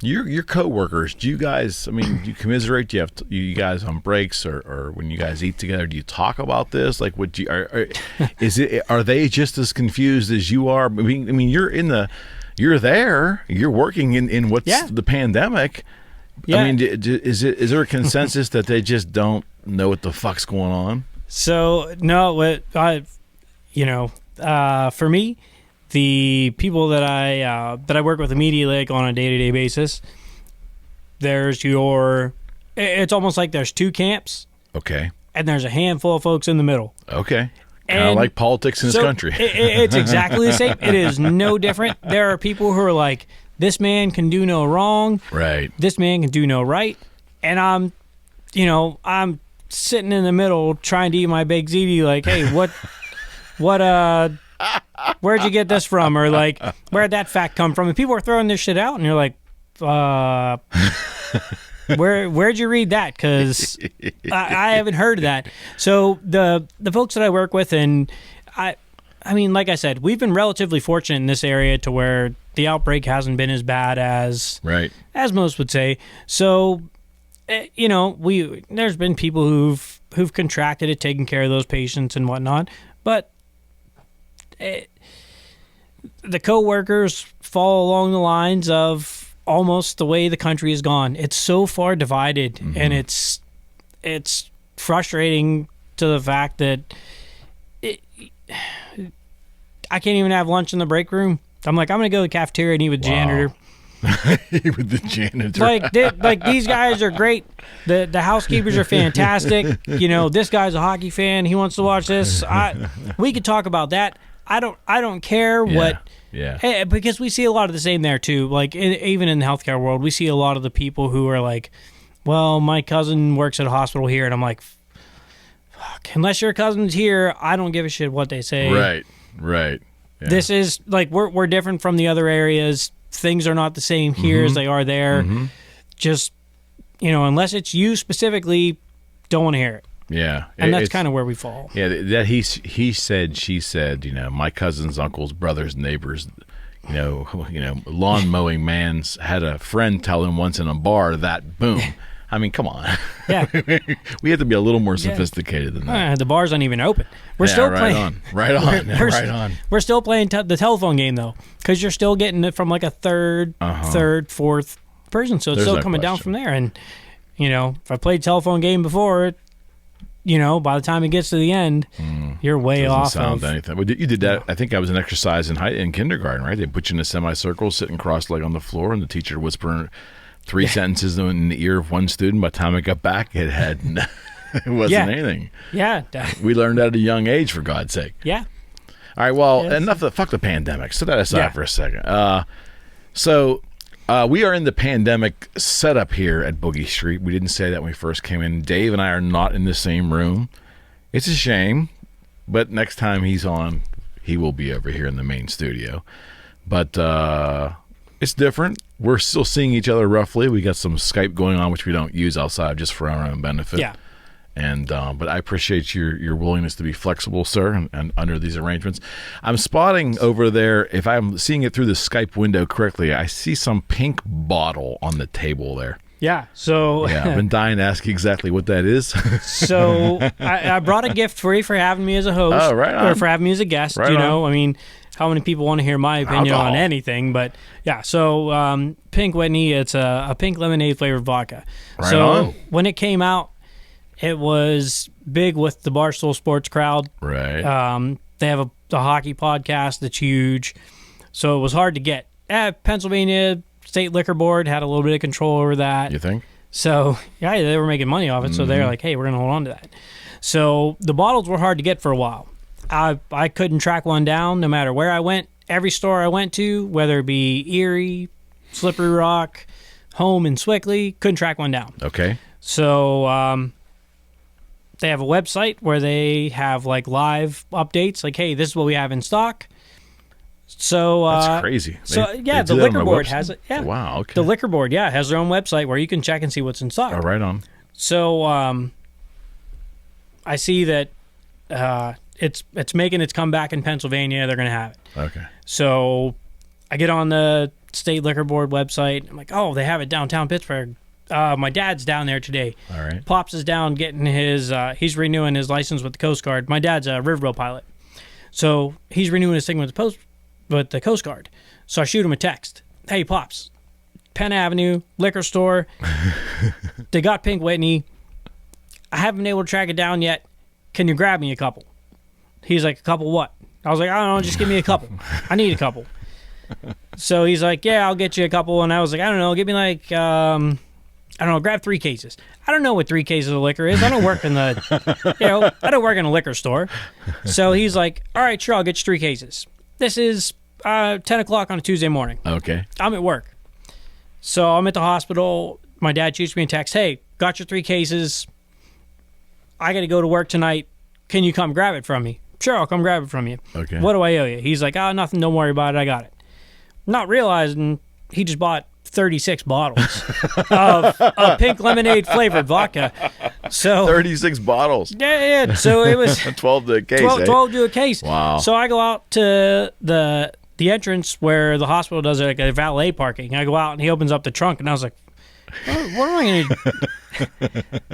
your coworkers. Do you guys? I mean, do you commiserate? Do you have you guys on breaks or when you guys eat together? Do you talk about this? Like, would you? Are they just as confused as you are? I mean, you're there. You're working in what's the pandemic. Yeah. I mean, is there a consensus that they just don't know what the fuck's going on? So no, for me, the people that I work with immediately, like on a day-to-day basis, it's almost like there's two camps. Okay. And there's a handful of folks in the middle. Okay. Kind of like politics in this country. It's exactly the same. It is no different. There are people who are like, this man can do no wrong. Right. This man can do no right. And I'm sitting in the middle trying to eat my baked ziti, like, hey, where'd you get this from? Or like, where'd that fact come from? And people are throwing this shit out, and you're like, where'd you read that? Because I haven't heard of that. So the folks that I work with, and I mean, like I said, we've been relatively fortunate in this area to where the outbreak hasn't been as bad as most would say. So, there's been people who've contracted it, taking care of those patients and whatnot, but the coworkers fall along the lines of almost the way the country has gone. It's so far divided, and it's frustrating to the fact that I can't even have lunch in the break room. I'm like, I'm going to go to the cafeteria and eat with the janitor. With the janitor. Like these guys are great. The housekeepers are fantastic. This guy's a hockey fan. He wants to watch this. We could talk about that. I don't care what. Yeah. Because we see a lot of the same there too. Like even in the healthcare world, we see a lot of the people who are like, well, my cousin works at a hospital here, and I'm like, fuck. Unless your cousin's here, I don't give a shit what they say. Right. Yeah. This is like we're different from the other areas. Things are not the same here as they are there. Just, unless it's you specifically, don't want to hear it. Yeah. And that's kind of where we fall. Yeah, that he said, she said, my cousins, uncles, brothers, neighbors, lawn mowing man's had a friend tell him once in a bar that, boom. I mean, come on. Yeah. We have to be a little more sophisticated than that. The bars aren't even open. We're still playing. Right on. We're still playing the telephone game, though, because you're still getting it from like a third, fourth person. So it's still coming down from there. And, if I played telephone game before, by the time it gets to the end, You're way Doesn't off sound of anything. Well, you did that. I think I was an exercise in kindergarten, right? They put you in a semicircle, sitting cross-legged on the floor, and the teacher whispering 3 sentences in the ear of one student. By the time I got back, it wasn't anything. Yeah. We learned that at a young age, for God's sake. Yeah. All right, well, enough of fuck the pandemic. Set that aside for a second. So we are in the pandemic setup here at Boogie Street. We didn't say that when we first came in. Dave and I are not in the same room. It's a shame, but next time he's on, he will be over here in the main studio. But it's different. We're still seeing each other roughly. We got some Skype going on, which we don't use outside, just for our own benefit. Yeah. And but I appreciate your willingness to be flexible, sir, and under these arrangements. I'm spotting over there, if I'm seeing it through the Skype window correctly, I see some pink bottle on the table there. Yeah. So I've been dying to ask you exactly what that is. So I brought a gift for you for having me as a host. Oh, right on. Or for having me as a guest. Right on. I mean, how many people want to hear my opinion on anything? But yeah, so Pink Whitney, it's a pink lemonade flavored vodka. Right so on. when it came out, it was big with the Barstool Sports crowd. Right. They have a hockey podcast that's huge. So it was hard to get. Pennsylvania State Liquor Board had a little bit of control over that. You think? So, yeah, they were making money off it. So they're like, hey, we're going to hold on to that. So the bottles were hard to get for a while. I couldn't track one down no matter where I went. Every store I went to, whether it be Erie, Slippery Rock, Home in Swickley, couldn't track one down. Okay. So they have a website where they have like live updates, like, hey, this is what we have in stock. So that's crazy. The liquor board has it. Yeah. Wow. Okay. The liquor board, has their own website where you can check and see what's in stock. Oh, right on. So I see that it's making its comeback in Pennsylvania. They're going to have it. Okay. So I get on the State Liquor Board website. I'm like, oh, they have it downtown Pittsburgh. My dad's down there today. All right. Pops is down getting his, he's renewing his license with the Coast Guard. My dad's a riverboat pilot. So he's renewing his thing with the Coast Guard. So I shoot him a text. Hey, Pops, Penn Avenue, liquor store. They got Pink Whitney. I haven't been able to track it down yet. Can you grab me a couple? He's like, a couple what? I was like, I don't know, just give me a couple. I need a couple. So he's like, yeah, I'll get you a couple. And I was like, I don't know, give me like, I don't know, grab 3 cases. I don't know what 3 cases of liquor is. I don't work in the, I don't work in a liquor store. So he's like, all right, sure, I'll get you 3 cases. This is 10 o'clock on a Tuesday morning. Okay. I'm at work. So I'm at the hospital. My dad shoots me a text. Hey, got your 3 cases. I got to go to work tonight. Can you come grab it from me? Sure, I'll come grab it from you. Okay. What do I owe you? He's like, oh, nothing. Don't worry about it. I got it. Not realizing he just bought 36 bottles of pink lemonade flavored vodka. So 36 bottles. Yeah. So it was 12 to a case. 12 to a case. Wow. So I go out to the entrance where the hospital does like a valet parking. I go out and he opens up the trunk and I was like, what am I going to do?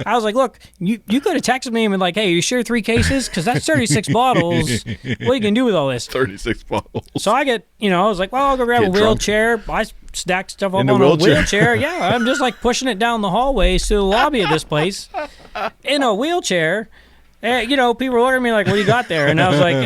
I was like, look, you could have texted me and been like, hey, are you sure 3 cases? Because that's 36 bottles. What are you going to do with all this? 36 bottles. So I get, I was like, well, I'll go grab a wheelchair. I stack stuff up on a wheelchair. Yeah, I'm just like pushing it down the hallways to the lobby of this place in a wheelchair. People were looking at me like, what do you got there? And I was like,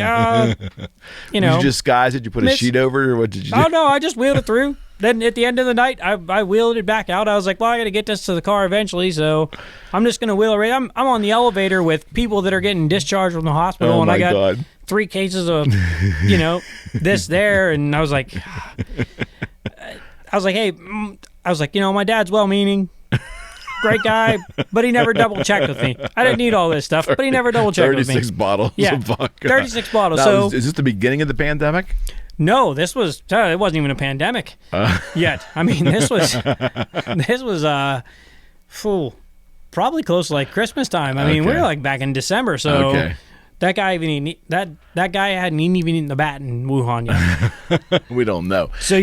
Did you disguise it? Did you put a sheet over it, or what did you do? Oh, no, I just wheeled it through. Then at the end of the night, I wheeled it back out. I was like, well, I got to get this to the car eventually, so I'm just going to wheel it right. I'm on the elevator with people that are getting discharged from the hospital, and I got 3 cases of, this there, and I was like, hey, my dad's well-meaning, great guy, but he never double-checked with me. I didn't need all this stuff, but he never double-checked with me. 36 bottles of vodka. 36 bottles. Now, So is this the beginning of the pandemic? No, it wasn't even a pandemic yet. I mean, this was probably close to like Christmas time. I mean, we were like back in December, so that guy that guy hadn't even eaten the bat in Wuhan yet. We don't know. So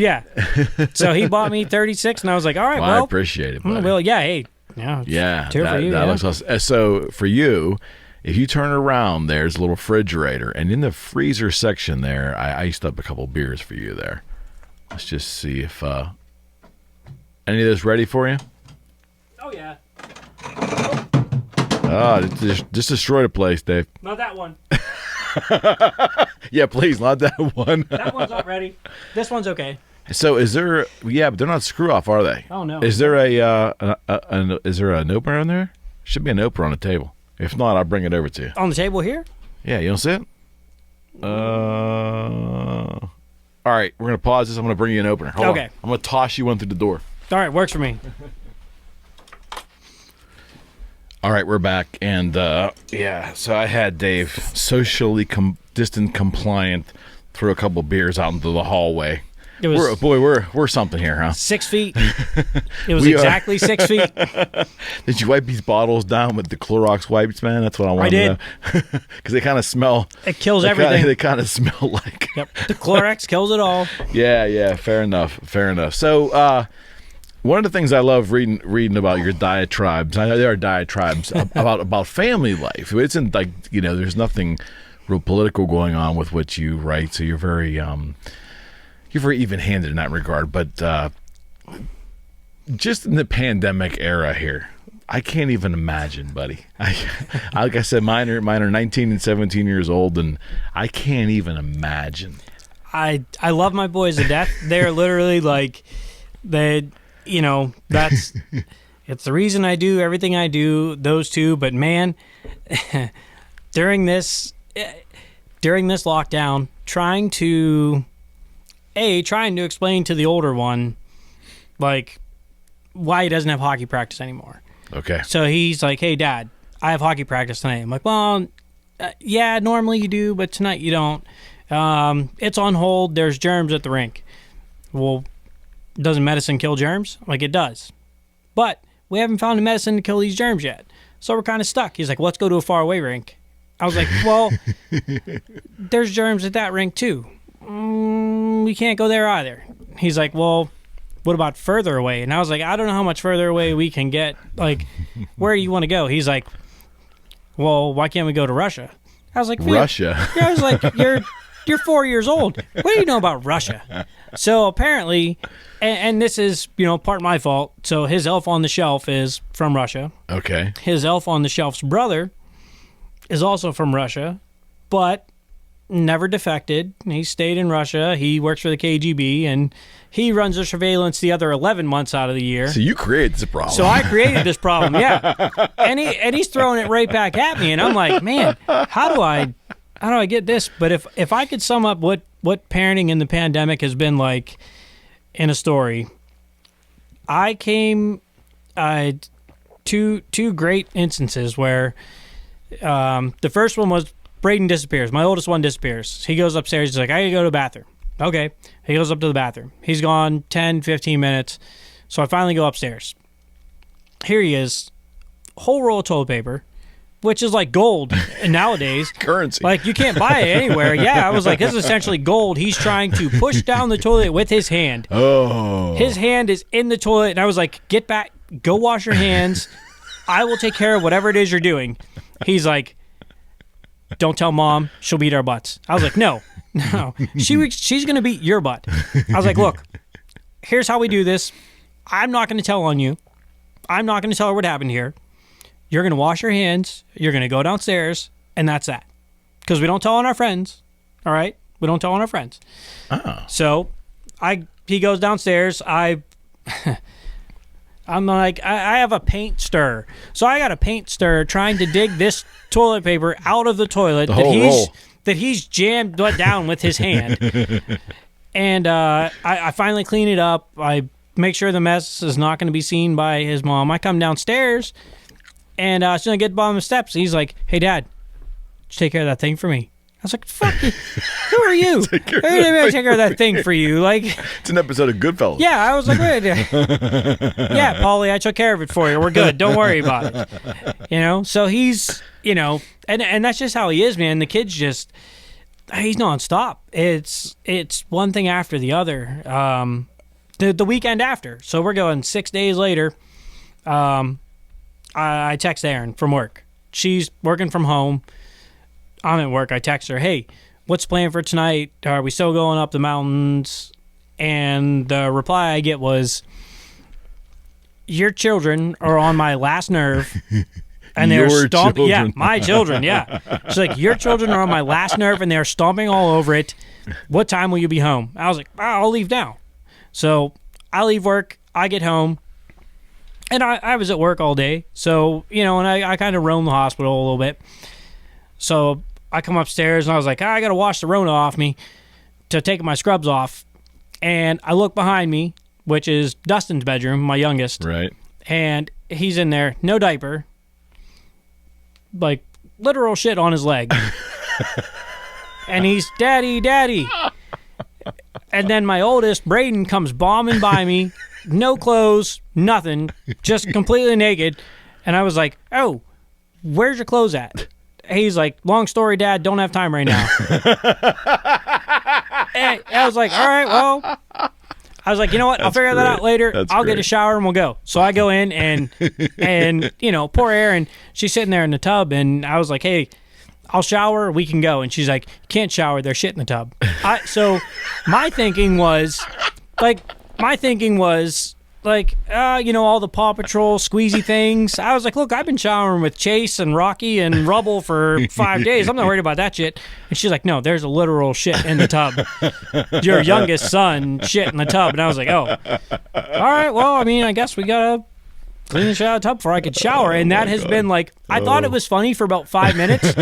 so he bought me 36, and I was like, all right, well, I appreciate it, buddy. Well, yeah, that looks awesome. So for you, if you turn around, there's a little refrigerator, and in the freezer section there, I iced up a couple beers for you there. Let's just see if any of this ready for you. Oh yeah. Oh, just destroyed a place, Dave. Not that one. Yeah, please, not that one. That one's not ready. This one's okay. So is there? Yeah, but they're not screw off, are they? Oh no. Is there is there an opener on there? Should be an opener on the table. If not, I'll bring it over to you. On the table here? Yeah, you don't see it? All right, we're gonna pause this. I'm gonna bring you an opener. Hold on. I'm gonna toss you one through the door. All right, works for me. All right, we're back, and yeah, so I had Dave socially distant compliant throw a couple beers out into the hallway. It was we're something here, huh? 6 feet. It was exactly 6 feet. Did you wipe these bottles down with the Clorox wipes, man? That's what I wanted to know. Because they kind of smell. It kills everything. They kind of smell like. Yep. The Clorox kills it all. Yeah. Fair enough. So, one of the things I love reading about your diatribes. I know there are diatribes about family life. It isn't like there's nothing real political going on with what you write. So you're very even-handed in that regard, but just in the pandemic era here, I can't even imagine, buddy. Like I said, mine are 19 and 17 years old, and I can't even imagine. I love my boys to death. They're literally like they, that's it's the reason I do everything I do. Those two, but man, during this lockdown, trying to explain to the older one, like, why he doesn't have hockey practice anymore. Okay. So he's like, hey, Dad, I have hockey practice tonight. I'm like, well, yeah, normally you do, but tonight you don't. It's on hold. There's germs at the rink. Well, doesn't medicine kill germs? Like, it does. But we haven't found a medicine to kill these germs yet. So we're kind of stuck. He's like, let's go to a faraway rink. I was like, well, there's germs at that rink too. We can't go there either. He's like, well, what about further away? And I was like, I don't know how much further away we can get. Like, where do you want to go? He's like, well, why can't we go to Russia? I was like, Russia? I was like, you're 4 years old. What do you know about Russia? So apparently, and this is, part my fault. So his elf on the shelf is from Russia. Okay. His elf on the shelf's brother is also from Russia, but never defected. He stayed in Russia. He works for the KGB, and he runs the surveillance the other 11 months out of the year. So you created this problem. So I created this problem, yeah. And he's throwing it right back at me, and I'm like, man, how do I get this? But if I could sum up what parenting in the pandemic has been like in a story, I came two great instances where the first one was Braden disappears. My oldest one disappears. He goes upstairs. He's like, I gotta go to the bathroom. Okay. He goes up to the bathroom. He's gone 10, 15 minutes. So I finally go upstairs. Here he is. Whole roll of toilet paper, which is like gold nowadays. Currency. Like, you can't buy it anywhere. Yeah, I was like, this is essentially gold. He's trying to push down the toilet with his hand. Oh. His hand is in the toilet, and I was like, get back. Go wash your hands. I will take care of whatever it is you're doing. He's like, don't tell Mom. She'll beat our butts. I was like, no. She's going to beat your butt. I was like, look, here's how we do this. I'm not going to tell on you. I'm not going to tell her what happened here. You're going to wash your hands. You're going to go downstairs, and that's that. Because we don't tell on our friends. All right? We don't tell on our friends. Oh. So he goes downstairs. I'm like, I have a paint stir. So I got a paint stir trying to dig this toilet paper out of the toilet that he's jammed down with his hand. And I finally clean it up. I make sure the mess is not going to be seen by his mom. I come downstairs, and as soon as I get to the bottom of the steps, he's like, hey, Dad, take care of that thing for me. I was like, fuck you. Who are you? Take care of that thing for you. Like, it's an episode of Goodfellas. Yeah, I was like, wait. Yeah, Paulie, I took care of it for you. We're good. Don't worry about it. So he's, and that's just how he is, man. The kid's just, he's nonstop. It's one thing after the other. The weekend after. So we're going 6 days later. I text Erin from work. She's working from home. I'm at work. I text her, hey, what's planned for tonight? Are we still going up the mountains? And the reply I get was, your children are on my last nerve. And they Your were stomping. children. Yeah, my children. Yeah. She's like, your children are on my last nerve, and they're stomping all over it. What time will you be home? I was like, I'll leave now. So I leave work. I get home. And I was at work all day. So, and I kind of roamed the hospital a little bit. So I come upstairs, and I was like, I got to wash the Rona off me to take my scrubs off. And I look behind me, which is Dustin's bedroom, my youngest. Right. And he's in there, no diaper, like literal shit on his leg. And he's, Daddy, Daddy. And then my oldest, Braden, comes bombing by me, no clothes, nothing, just completely naked. And I was like, oh, where's your clothes at? He's like, long story, Dad, don't have time right now. And I was like, all right, well. I was like, you know what? I'll figure that out later. I'll get a shower and we'll go. So I go in and poor Erin, she's sitting there in the tub, and I was like, hey, I'll shower, we can go. And she's like, can't shower, there's shit in the tub. So my thinking was all the Paw Patrol squeezy things. I was like, look, I've been showering with Chase and Rocky and Rubble for 5 days. I'm not worried about that shit. And she's like, no, there's a literal shit in the tub. Your youngest son shit in the tub. And I was like, oh, all right, well, I mean, I guess we gotta clean the shower tub before I could shower. And that has been like, I thought it was funny for about 5 minutes.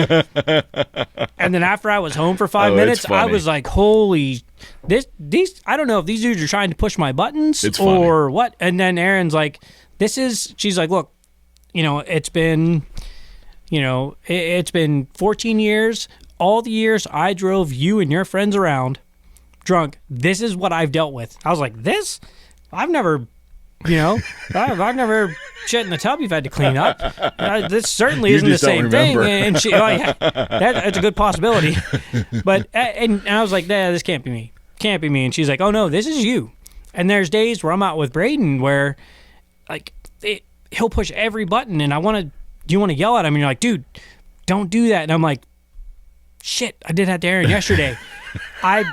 And then after I was home for 5 minutes, I was like, holy, these, I don't know if these dudes are trying to push my buttons or what. And then Erin's like, she's like, look, it's been 14 years. All the years I drove you and your friends around drunk, this is what I've dealt with. I was like, this? I've never I've never shit in the tub you've had to clean up. This certainly isn't the same thing. And she, that's a good possibility. But and I was like, nah, this can't be me. Can't be me. And she's like, oh no, this is you. And there's days where I'm out with Braden where, like, he'll push every button, and do you want to yell at him? And you're like, dude, don't do that. And I'm like, shit, I did that to Erin yesterday. I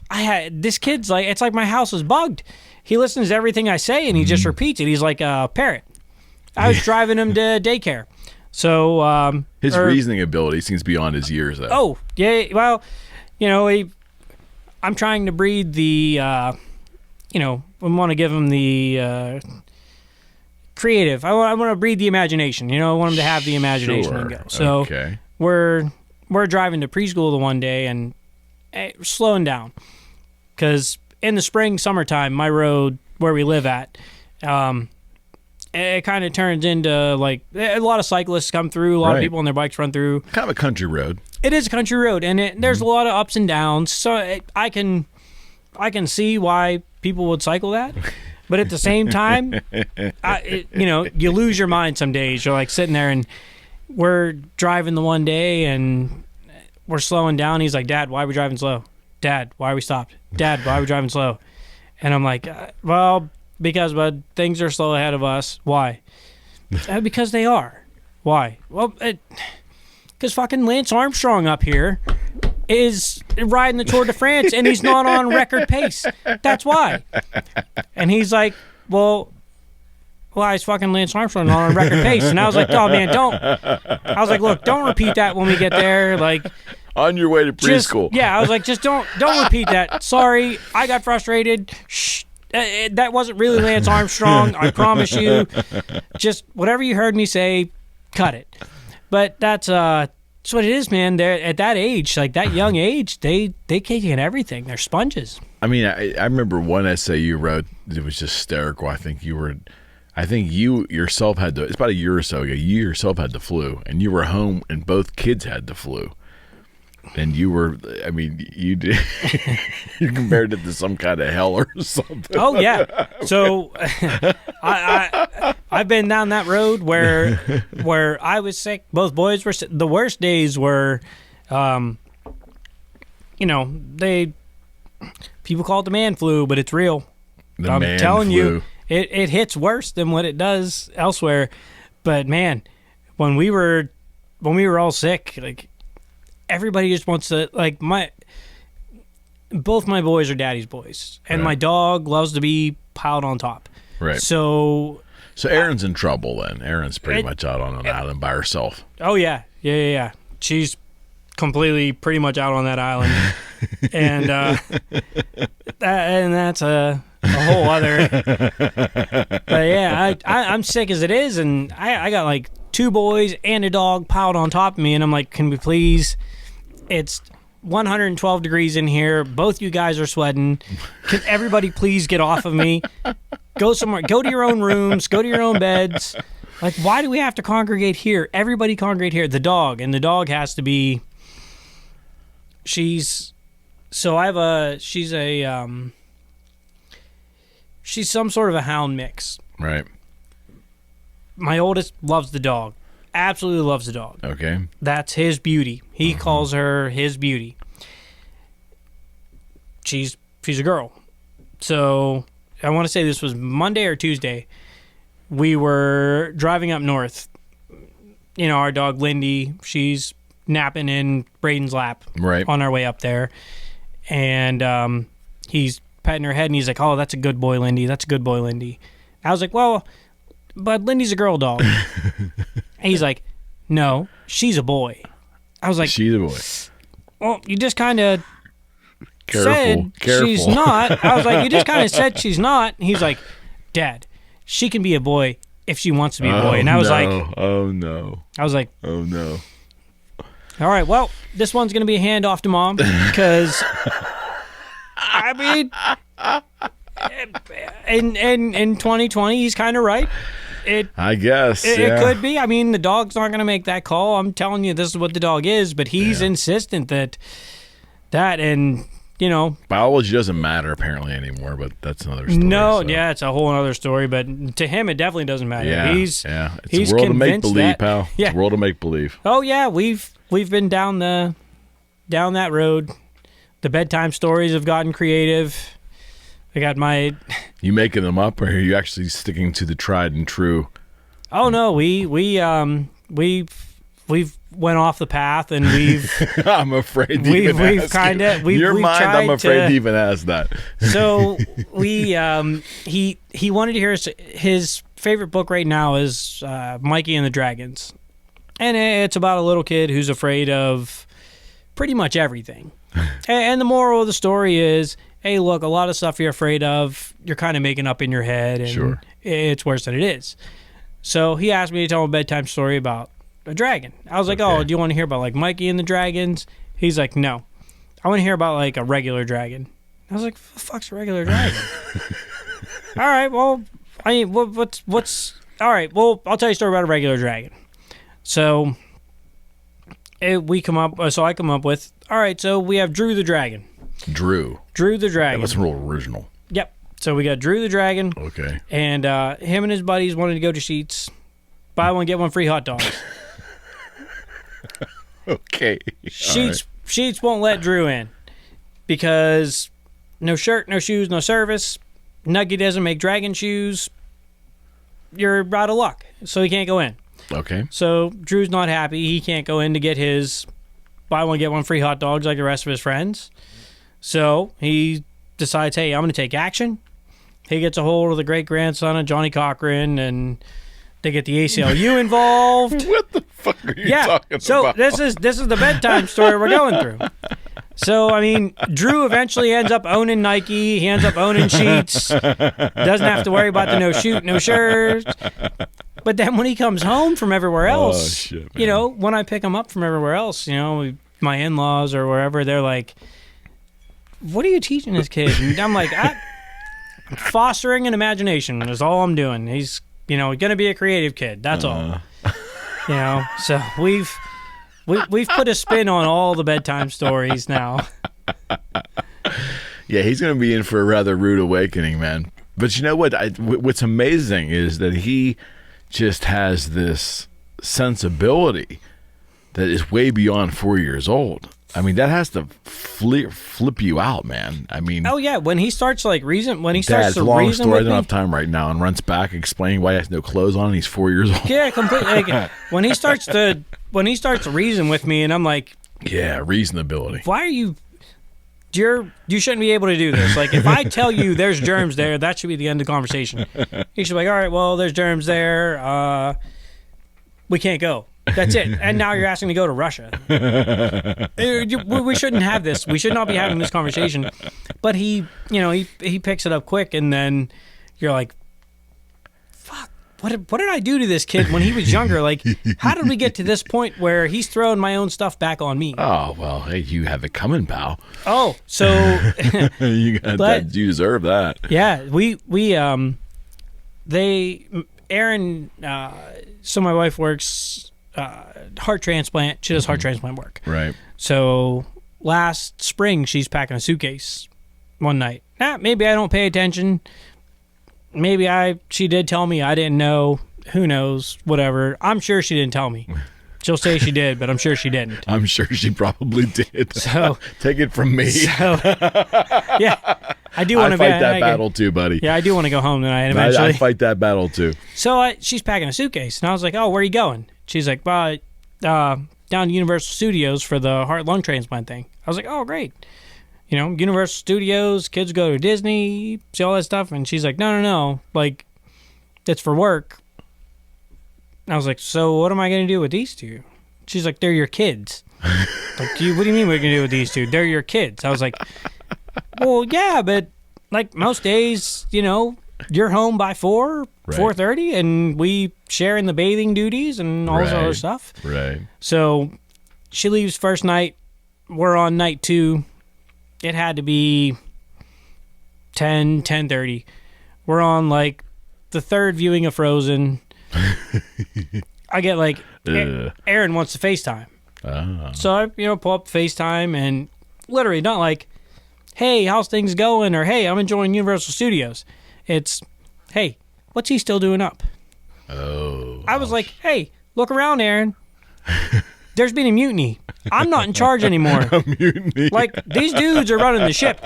had this kid's like, it's like my house is bugged. He listens to everything I say, and he just repeats it. He's like a parrot. I was driving him to daycare. So his reasoning ability seems beyond his years, though. Oh, yeah. Well, I'm trying to breed the, we want to give him the creative. I want to breed the imagination. I want him to have the imagination and go. So okay. we're driving to preschool the one day, and slowing down because in the spring, summertime, my road where we live at, it kind of turns into like a lot of cyclists come through, a lot of people on their bikes run through. Kind of a country road. It is a country road, and there's a lot of ups and downs. So I can see why people would cycle that, but at the same time, you lose your mind some days. You're like sitting there, and we're driving the one day, and we're slowing down. He's like, Dad, why are we driving slow? Dad, why are we stopped? Dad, why are we driving slow? And I'm like, well, because things are slow ahead of us. Why? Because they are. Why? Well, because fucking Lance Armstrong up here is riding the Tour de France, and he's not on record pace. That's why. And he's like, well, why is fucking Lance Armstrong not on record pace? And I was like, oh, man, don't. I was like, look, don't repeat that when we get there. Like, on your way to preschool. I was like, just don't repeat that. Sorry, I got frustrated. Shh. That wasn't really Lance Armstrong. I promise you. Just whatever you heard me say, cut it. But that's what it is, man. They're at that age, like that young age, they take in everything. They're sponges. I mean, I remember one essay you wrote. It was just hysterical. I think you yourself had it's about a year or so ago. You yourself had the flu, and you were home, and both kids had the flu. And you were, I mean, you did, you compared it to some kind of hell or something. Oh, yeah. So I've been down that road where I was sick. Both boys were sick. The worst days were, people call it the man flu, but it's real. I'm telling you, it hits worse than what it does elsewhere. But man, when we were all sick, like, everybody just wants to, like, both my boys are daddy's boys, and my dog loves to be piled on top. Right. So So Erin's in trouble then. Erin's pretty much out on an island by herself. Oh, yeah. Yeah. She's completely pretty much out on that island. And that's a whole other. But yeah, I'm sick as it is, and I got like 2 boys and a dog piled on top of me, and I'm like, can we please? It's 112 degrees in here. Both you guys are sweating. Can everybody please get off of me? Go somewhere. Go to your own rooms. Go to your own beds. Like, why do we have to congregate here? Everybody congregate here. The dog has to be. She's some sort of a hound mix. Right. My oldest loves the dog. Absolutely loves the dog. Okay. That's his beauty. He calls her his beauty. She's a girl. So I want to say this was Monday or Tuesday. We were driving up north. You know, our dog Lindy, she's napping in Braden's lap on our way up there. And he's petting her head, and he's like, oh, that's a good boy, Lindy. That's a good boy, Lindy. I was like, well, but Lindy's a girl dog. And he's like, no, she's a boy. I was like, she's a boy. Well, you just kind of said she's not. I was like, you just kind of said she's not. And he's like, Dad, she can be a boy if she wants to be a boy. And I was like, oh no. I was like, oh no. All right, well, this one's going to be a handoff to Mom because, I mean, in 2020, he's kind of right. I guess it could be. I mean, the dog's not going to make that call. I'm telling you, this is what the dog is, but he's insistent that, and you know, biology doesn't matter apparently anymore. But that's another story. No, yeah, it's a whole other story. But to him, it definitely doesn't matter. Yeah, he's It's a world of make believe, pal. Yeah, it's a world of make believe. Oh yeah, we've been down that road. The bedtime stories have gotten creative. I got my. You making them up, or are you actually sticking to the tried and true? Oh no, we've went off the path, and we've. I'm afraid. We've kind of. Your mind. I'm afraid to even ask that. So he wanted to hear his favorite book right now is Mikey and the Dragons, and it's about a little kid who's afraid of pretty much everything. And the moral of the story is, hey, look, a lot of stuff you're afraid of, you're kind of making up in your head, and it's worse than it is. So he asked me to tell him a bedtime story about a dragon. I was like, oh, do you want to hear about like Mikey and the Dragons? He's like, no, I want to hear about like a regular dragon. I was like, what the fuck's a regular dragon? All right, well, I mean, what's all right, well, I'll tell you a story about a regular dragon. So I come up with, all right, so we have Drew the dragon. Drew the dragon. That's real original. Yep. So we got Drew the dragon. Okay. And him and his buddies wanted to go to Sheetz. Buy one, get one free hot dogs. Okay. Sheetz won't let Drew in because no shirt, no shoes, no service. Nugget doesn't make dragon shoes. You're out of luck. So he can't go in. Okay. So Drew's not happy. He can't go in to get his buy one, get one free hot dogs like the rest of his friends. So he decides, hey, I'm going to take action. He gets a hold of the great-grandson of Johnny Cochran, and they get the ACLU involved. What the fuck are you talking about? So this is the bedtime story we're going through. So, I mean, Drew eventually ends up owning Nike. He ends up owning Sheetz. Doesn't have to worry about the no shoot, no shirt. But then when he comes home from everywhere else, you know, when I pick him up from everywhere else, you know, my in-laws or wherever, they're like, what are you teaching this kid? And I'm like, I'm fostering an imagination is all I'm doing. He's, you know, going to be a creative kid. That's all. You know, so we've put a spin on all the bedtime stories now. Yeah, he's going to be in for a rather rude awakening, man. But you know what? What's amazing is that he just has this sensibility that is way beyond 4 years old. I mean, that has to flip you out, man. I mean, oh yeah, when he starts like reason, when he starts to long reason story. I with don't me, have time right now, and runs back explaining why he has no clothes on. And he's 4 years old. Yeah, completely. Like, when he starts to reason with me, and I'm like, yeah, reasonability. Why are you you shouldn't be able to do this. Like, if I tell you there's germs there, that should be the end of the conversation. You should be like, all right, well, there's germs there. We can't go. That's it. And now you're asking to go to Russia. We shouldn't have this. We should not be having this conversation. But he picks it up quick, and then you're like, fuck, what did I do to this kid when he was younger? Like, how did we get to this point where he's throwing my own stuff back on me? Oh, well, hey, you have it coming, pal. Oh, so you deserve that. Yeah, Aaron, so my wife works heart transplant. She does heart transplant work. Right. So last spring, she's packing a suitcase one night. Maybe I don't pay attention. Maybe she did tell me. I didn't know. Who knows? Whatever. I'm sure she didn't tell me. She'll say she did, but I'm sure she didn't. I'm sure she probably did. So take it from me. So, yeah, I do want to fight that battle too, buddy. Yeah, I do want to go home tonight eventually. I fight that battle too. So she's packing a suitcase, and I was like, "Oh, where are you going?" She's like, "Well, down to Universal Studios for the heart lung transplant thing." I was like, "Oh, great." Universal Studios, kids go to Disney, see all that stuff. And she's like, no, like, it's for work. I was like, so what am I going to do with these two? She's like, they're your kids. Like, what do you mean we're going to do with these two? They're your kids. I was like, well, yeah, but like most days, you're home by 4:30, and we share in the bathing duties and all this other stuff. Right. So she leaves first night. We're on night 2. It had to be 10:30. We're on like the 3rd viewing of Frozen. I get like, Aaron wants to FaceTime. So I, pull up FaceTime, and literally not like, hey, how's things going? Or, hey, I'm enjoying Universal Studios. It's, hey, what's he still doing up? Oh. I was like, hey, look around, Aaron. There's been a mutiny. I'm not in charge anymore. A mutiny. Like, these dudes are running the ship.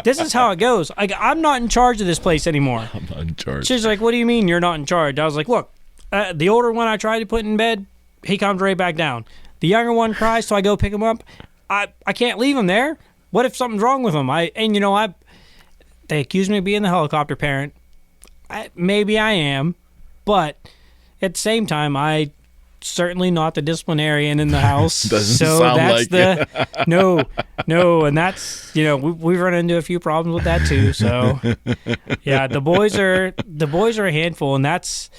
This is how it goes. Like, I'm not in charge of this place anymore. I'm not in charge. She's like, what do you mean you're not in charge? I was like, look, the older one I tried to put in bed, he comes right back down. The younger one cries, so I go pick him up. I can't leave him there. What if something's wrong with him? They accuse me of being the helicopter parent. Maybe I am, but at the same time, I certainly not the disciplinarian in the house. Doesn't so sound that's like it. No, and that's we've run into a few problems with that too. So yeah, the boys are a handful, and that's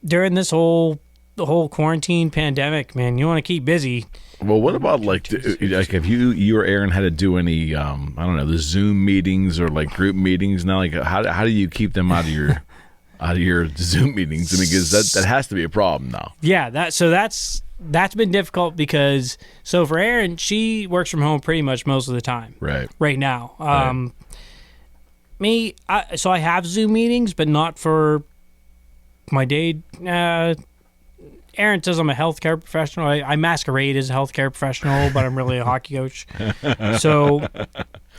during the whole quarantine pandemic. Man, you want to keep busy. Well, what about like if you or Aaron had to do any I don't know, the Zoom meetings or like group meetings now? Like how do you keep them out of your Zoom meetings? I mean, because that has to be a problem now. Yeah, that's been difficult because for Aaron, she works from home pretty much most of the time. Right now. Me, I have Zoom meetings, but not for my day. Aaron says I'm a healthcare professional. I masquerade as a healthcare professional, but I'm really a hockey coach. So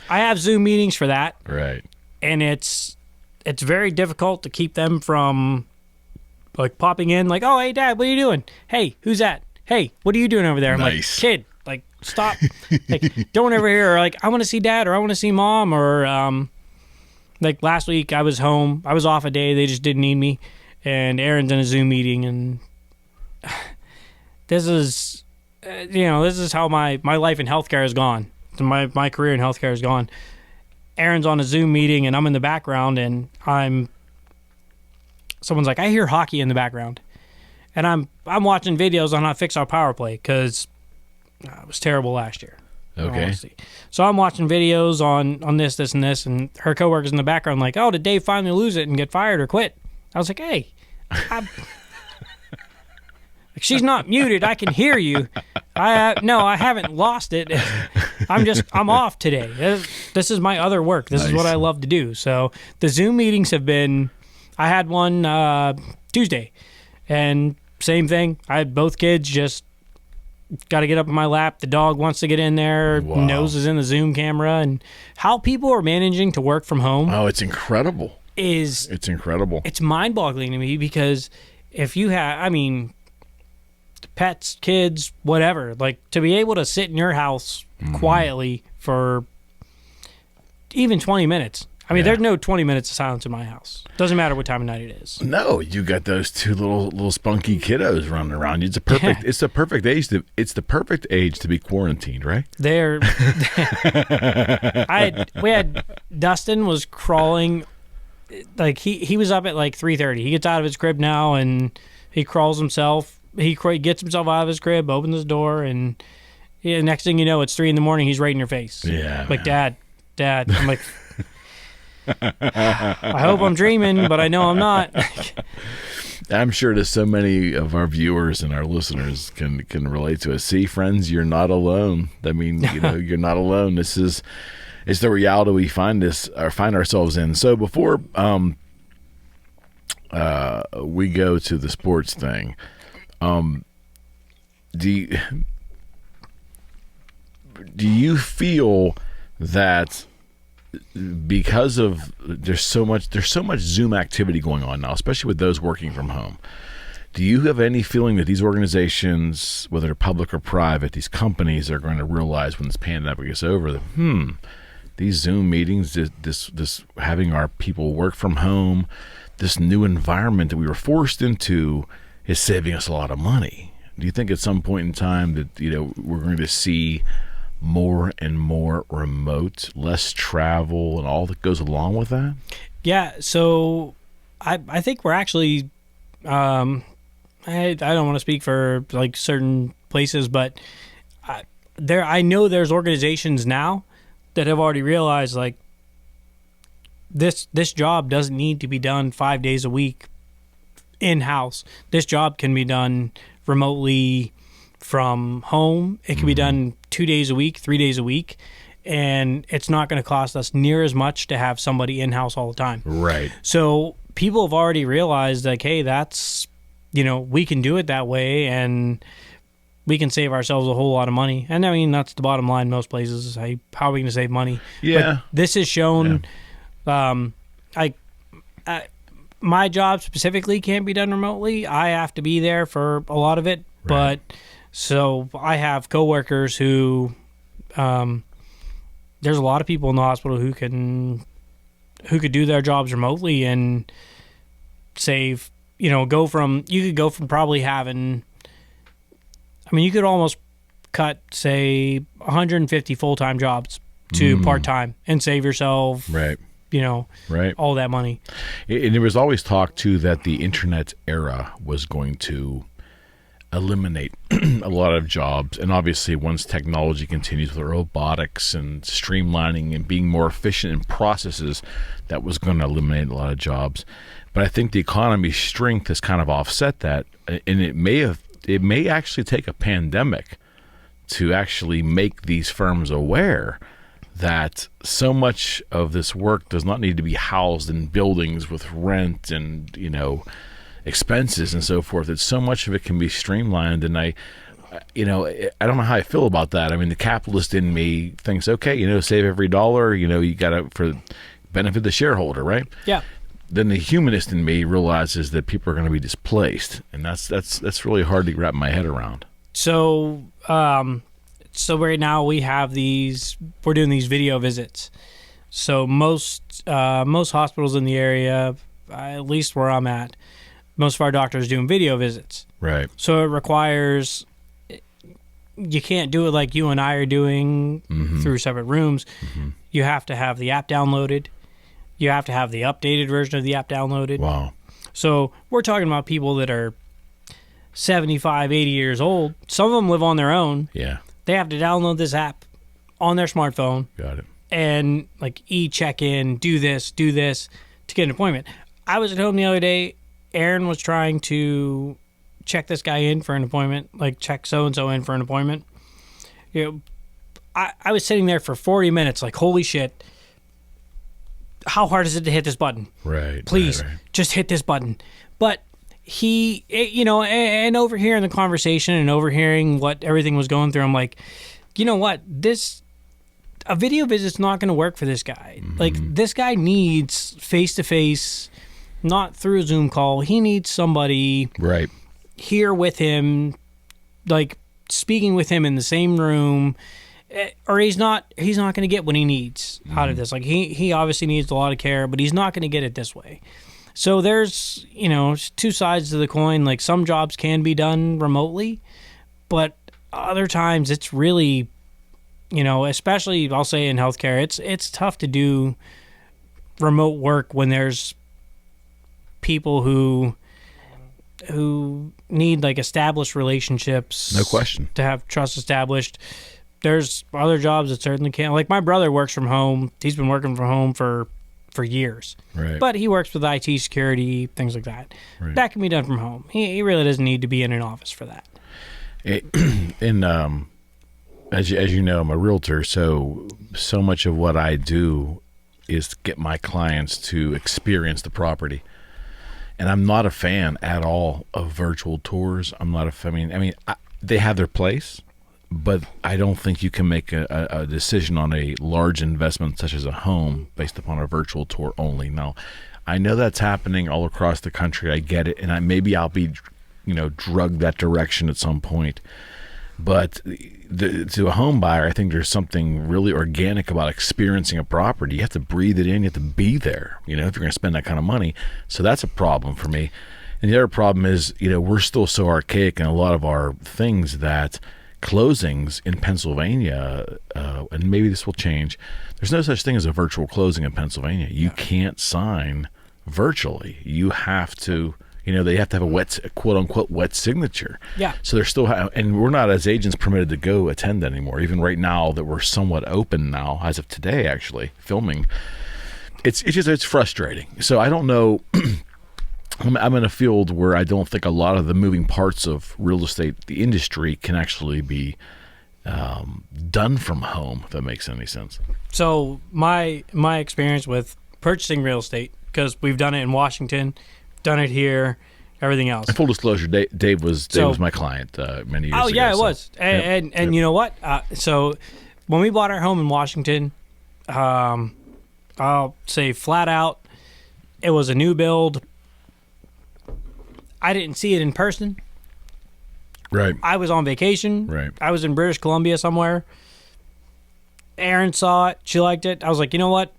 I have Zoom meetings for that. Right. And it's very difficult to keep them from like popping in like, oh, hey, Dad, what are you doing? Hey, who's that? Hey, what are you doing over there? I'm nice. like, kid, like, stop. Like, don't ever hear, or like, I want to see Dad, or I want to see Mom, or like last week I was home. I was off a day. They just didn't need me. And Aaron's in a Zoom meeting, and this is how my life in healthcare has gone. My career in healthcare has gone. Aaron's on a Zoom meeting, and I'm in the background, and someone's like, I hear hockey in the background, and I'm watching videos on how to fix our power play because it was terrible last year. Okay. Honestly. So I'm watching videos on this, and this, and her coworkers in the background like, oh, did Dave finally lose it and get fired or quit? I was like, hey, she's not muted. I can hear you. I haven't lost it. I'm off today. This is my other work. This is what I love to do. So the Zoom meetings have been, I had one Tuesday, and same thing. I had both kids just got to get up in my lap. The dog wants to get in there. Wow. Nose is in the Zoom camera. And how people are managing to work from home. Oh, it's incredible. It's incredible. It's mind-boggling to me because if you have, pets, kids, whatever, like to be able to sit in your house quietly for even 20 minutes. I mean, there's no 20 minutes of silence in my house. Doesn't matter what time of night it is. No, you got those two little spunky kiddos running around. It's the perfect age to be quarantined, right? We had Dustin was crawling, like he was up at like 3:30. He gets out of his crib now and he crawls himself. He gets himself out of his crib, opens his door, and next thing you know, it's 3 a.m. He's right in your face. Yeah, like Dad. I'm like, I hope I'm dreaming, but I know I'm not. I'm sure that so many of our viewers and our listeners can relate to it. See, friends, you're not alone. I mean, you're not alone. It's the reality we find ourselves in. So before we go to the sports thing, do you feel that because of there's so much Zoom activity going on now, especially with those working from home, do you have any feeling that these organizations, whether they're public or private, these companies are going to realize when this pandemic is over that these Zoom meetings, this having our people work from home, this new environment that we were forced into is saving us a lot of money? Do you think at some point in time that we're going to see more and more remote, less travel, and all that goes along with that? Yeah. So I think we're actually, I don't want to speak for like certain places, but I know there's organizations now that have already realized like this job doesn't need to be done 5 days a week in-house. This job can be done remotely from home. It can be done 2 days a week, 3 days a week, and it's not going to cost us near as much to have somebody in-house all the time. Right. So people have already realized like, hey, that's, we can do it that way and we can save ourselves a whole lot of money. And I mean, that's the bottom line most places is, hey, how are we going to save money? Yeah. But this has shown, my job specifically can't be done remotely. I have to be there for a lot of it, right. But so I have coworkers who, there's a lot of people in the hospital who could do their jobs remotely and save, you could go from probably having, you could almost cut, say, 150 full-time jobs to part-time and save yourself, right. All that money. And there was always talk too that the internet era was going to eliminate a lot of jobs, and obviously once technology continues with robotics and streamlining and being more efficient in processes, that was going to eliminate a lot of jobs. But I think the economy's strength has kind of offset that, and it may actually take a pandemic to actually make these firms aware that so much of this work does not need to be housed in buildings with rent and expenses and so forth. That so much of it can be streamlined, and I don't know how I feel about that. I mean, the capitalist in me thinks, okay, save every dollar, you got to for benefit the shareholder, right? Yeah. Then the humanist in me realizes that people are going to be displaced, and that's really hard to wrap my head around. So, right now we're doing these video visits. So most hospitals in the area, at least where I'm at, most of our doctors doing video visits. Right. So it requires, you can't do it like you and I are doing through separate rooms. Mm-hmm. You have to have the app downloaded. You have to have the updated version of the app downloaded. Wow. So we're talking about people that are 75, 80 years old. Some of them live on their own. Yeah. They have to download this app on their smartphone. Got it. And like e-check-in, do this to get an appointment. I was at home the other day. Aaron was trying to check this guy in for an appointment, like check so-and-so in for an appointment. I was sitting there for 40 minutes like, holy shit, how hard is it to hit this button? Right. Please, right. Just hit this button. But and overhearing the conversation and overhearing what everything was going through, I'm like, you know what? A video visit's not going to work for this guy. Mm-hmm. Like, this guy needs face-to-face, not through a Zoom call. He needs somebody right here with him, like speaking with him in the same room. or he's not going to get what he needs out of this. Like he obviously needs a lot of care, but he's not going to get it this way. So there's, two sides to the coin. Like some jobs can be done remotely, but other times it's really, especially I'll say in healthcare, it's tough to do remote work when there's people who need like established relationships. No question. To have trust established. There's other jobs that certainly can't. Like my brother works from home. He's been working from home for years. Right. But he works with IT security, things like that. Right. That can be done from home. He really doesn't need to be in an office for that. As you know, I'm a realtor, so much of what I do is to get my clients to experience the property. And I'm not a fan at all of virtual tours. I'm not a fan. They have their place, but I don't think you can make a decision on a large investment such as a home based upon a virtual tour only. Now, I know that's happening all across the country. I get it, and maybe I'll be, drugged that direction at some point. But to a home buyer, I think there's something really organic about experiencing a property. You have to breathe it in. You have to be there, if you're going to spend that kind of money. So that's a problem for me. And the other problem is, we're still so archaic in a lot of our things that closings in Pennsylvania, and maybe this will change, there's no such thing as a virtual closing in Pennsylvania. You can't sign virtually. You have to... they have to have a wet, quote unquote, wet signature. Yeah. So they're still, and we're not as agents permitted to go attend anymore. Even right now that we're somewhat open now, as of today, actually filming, it's frustrating. So I don't know. I'm in a field where I don't think a lot of the moving parts of real estate, the industry, can actually be done from home. If that makes any sense. So my experience with purchasing real estate, because we've done it in Washington. Done it here, everything else. And full disclosure, Dave was my client many years ago. Oh yeah, it was. And you know what? So when we bought our home in Washington, I'll say flat out, it was a new build. I didn't see it in person. Right. I was on vacation. Right. I was in British Columbia somewhere. Erin saw it. She liked it. I was like, you know what?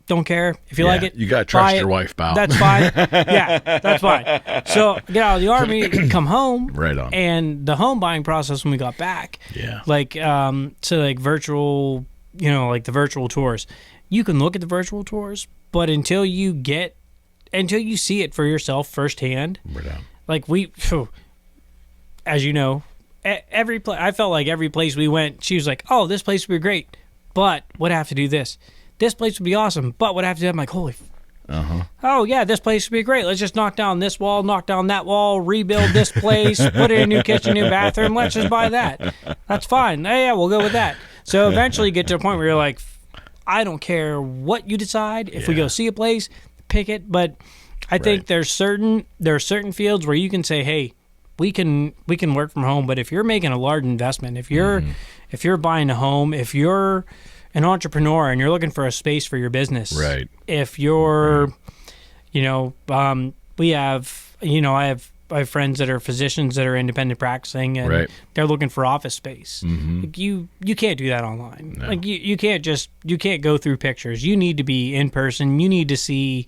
Don't care. If you like it, you got to trust your wife, pal. That's fine. Yeah, that's fine. So get out of the Army, come home. Right on. And the home buying process when we got back, virtual, like the virtual tours. You can look at the virtual tours, but until you see it for yourself firsthand, right on. Like as you know, I felt like every place we went, she was like, "Oh, this place would be great, but would have to do this." This place would be awesome, but what I have to do, I'm like, holy. Oh, yeah, this place would be great. Let's just knock down this wall, knock down that wall, rebuild this place, put in a new kitchen, new bathroom. Let's just buy that. That's fine. Yeah, we'll go with that. So eventually you get to a point where you're like, I don't care what you decide. If we go see a place, pick it. But I think there are certain fields where you can say, hey, we can work from home. But if you're making a large investment, if you're buying a home, if you're an entrepreneur and you're looking for a space for your business. Right. If you're, we have, I have friends that are physicians that are independent practicing and they're looking for office space. Mm-hmm. Like you can't do that online. No. Like you can't go through pictures. You need to be in person. You need to see,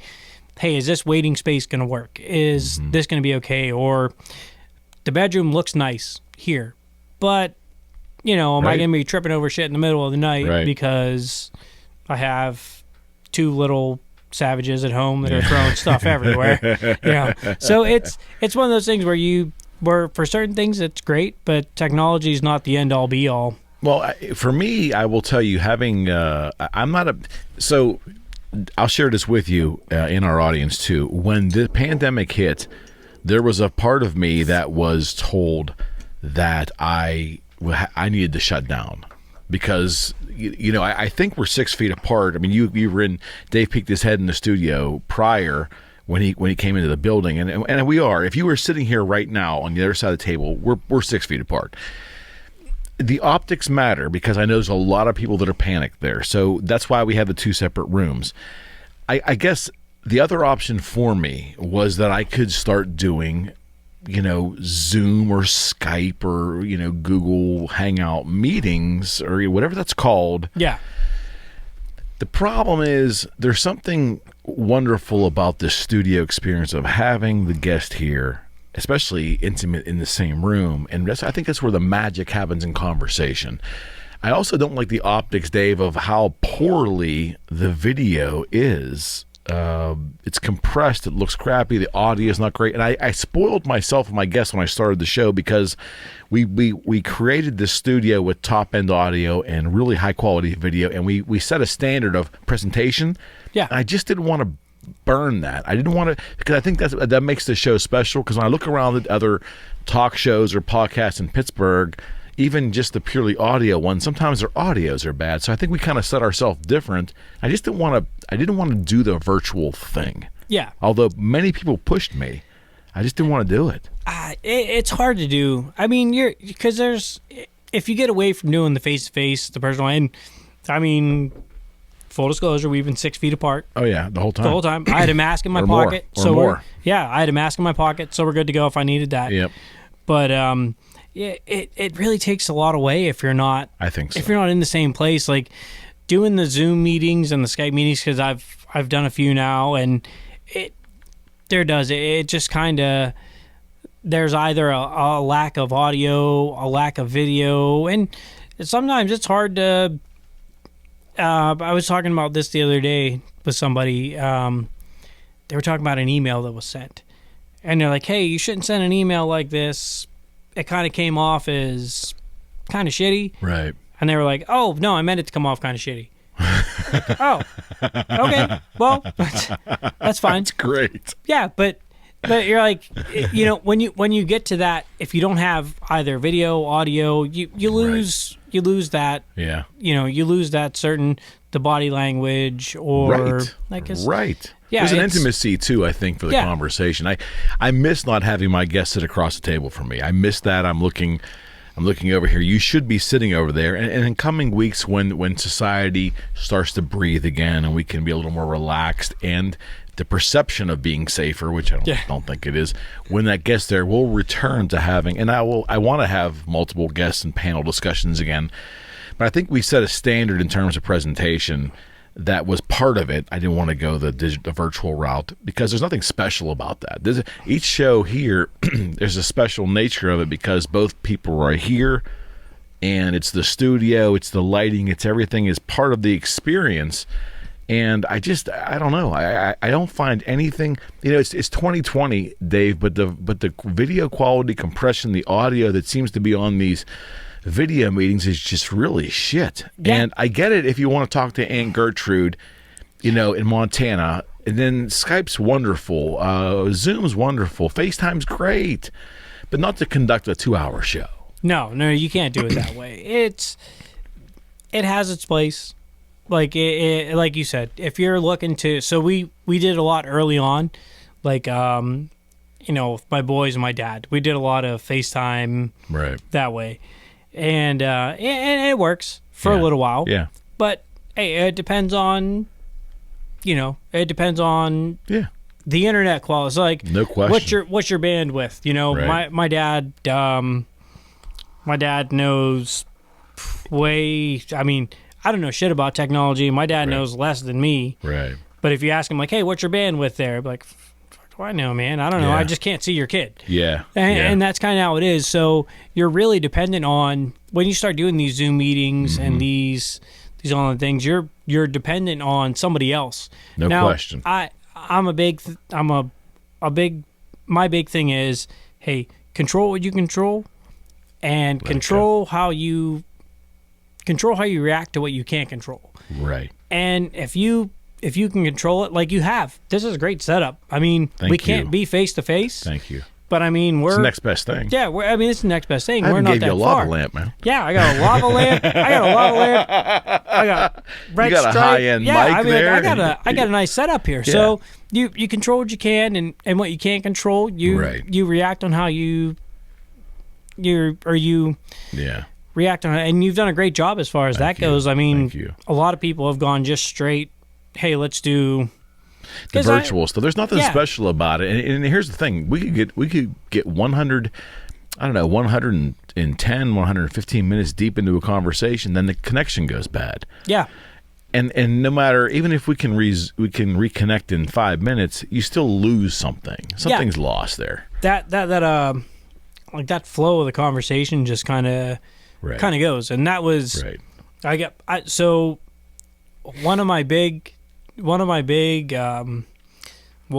hey, is this waiting space going to work? Is this going to be okay? Or the bedroom looks nice here, but am I going to be tripping over shit in the middle of the night because I have two little savages at home that are throwing stuff everywhere? So it's one of those things where for certain things it's great, but technology is not the end all be all. Well, for me, I will tell you, so I'll share this with you in our audience too. When the pandemic hit, there was a part of me that was told that I needed to shut down because, I think we're 6 feet apart. I mean, you were in, Dave peeked his head in the studio prior when he came into the building. And we are, if you were sitting here right now on the other side of the table, we're 6 feet apart. The optics matter because I know there's a lot of people that are panicked there. So that's why we have the two separate rooms. I guess the other option for me was that I could start doing Zoom or Skype or, Google Hangout meetings or whatever that's called. Yeah. The problem is there's something wonderful about the studio experience of having the guest here, especially intimate in the same room. And I think that's where the magic happens in conversation. I also don't like the optics, Dave, of how poorly the video is. It's compressed. It looks crappy. The audio is not great. And I spoiled myself and my guests when I started the show because we created this studio with top-end audio and really high-quality video, and we set a standard of presentation. Yeah. And I just didn't want to burn that. I didn't want to, because I think that makes the show special, because when I look around at other talk shows or podcasts in Pittsburgh, even just the purely audio ones, sometimes their audios are bad. So I think we kind of set ourselves different. I didn't want to do the virtual thing. Yeah. Although many people pushed me, I just didn't want to do it. It's hard to do. I mean, because if you get away from doing the face-to-face, the personal, and I mean, full disclosure, we've been 6 feet apart. Oh yeah, the whole time. The whole time. I had a mask in my or pocket. More. I had a mask in my pocket, so we're good to go if I needed that. Yep. But it really takes a lot away if you're not. I think so. If you're not in the same place, like doing the Zoom meetings and the Skype meetings, because I've done a few now, and it just kind of, there's either a lack of audio, a lack of video, and sometimes it's hard to. I was talking about this the other day with somebody. They were talking about an email that was sent, and they're like, "Hey, you shouldn't send an email like this. It kind of came off as kind of shitty." Right. And they were like, "Oh, no, I meant it to come off kind of shitty." Like, oh, okay. Well, that's fine. That's great. Yeah, but you're like, when you get to that, if you don't have either video, audio, you lose that. Yeah. You lose that the body language or right. Right. Yeah, there's an intimacy too, I think, for the Yeah. conversation. I miss not having my guests sit across the table from me. I miss that. I'm looking over here. You should be sitting over there. And in coming weeks, when society starts to breathe again and we can be a little more relaxed, and the perception of being safer, which I don't think it is, when that gets there, we'll return to having. And I want to have multiple guests and panel discussions again. But I think we set a standard in terms of presentation that was part of it. I didn't want to go the virtual route because there's nothing special about that. Each show here, there's a special nature of it because both people are here, and it's the studio, it's the lighting, it's everything is part of the experience. And I don't know. I don't find anything. It's 2020, Dave, but the video quality, compression, the audio that seems to be on these video meetings is just really shit. Yeah. And I get it if you want to talk to Aunt Gertrude, in Montana, and then Skype's wonderful, Zoom's wonderful, FaceTime's great, but not to conduct a 2-hour show. No, you can't do it that way. It has its place. Like like you said, if you're looking to, so we did a lot early on, like my boys and my dad, we did a lot of FaceTime right that way, and it works for a little while. Yeah. But hey, it depends on, the internet quality. It's like, no question. What's your bandwidth? Right. My dad knows way. I mean, I don't know shit about technology. My dad knows less than me. Right. But if you ask him, like, hey, what's your bandwidth there? I'd be like, fuck do I know, man? I don't know. Yeah. I just can't see your kid. Yeah. And that's kind of how it is. So you're really dependent on, when you start doing these Zoom meetings and these online things, you're dependent on somebody else. No question. My big thing is, hey, control what you control, and control how you react to what you can't control. Right. And if you can control it, like you have, this is a great setup. I mean, we can't be face to face. Thank you. But I mean, it's the next best thing. Yeah, it's the next best thing. I we're not gave that you a far. lava lamp, man. Yeah, I got a lava lamp. I got red you got stripe. a high-end mic there. I got a nice setup here. Yeah. So you control what you can, and what you can't control, you react on how you react on it. And you've done a great job as far as that goes. I mean, a lot of people have gone just straight, hey, let's do the virtual stuff. There's nothing special about it. And here's the thing: we could get 100, I don't know, 110, 115 minutes deep into a conversation, then the connection goes bad. Yeah. And no matter, even if we can reconnect in 5 minutes, you still lose something. Something's lost there. That like that flow of the conversation just kind of goes, and that was so one of my big we'll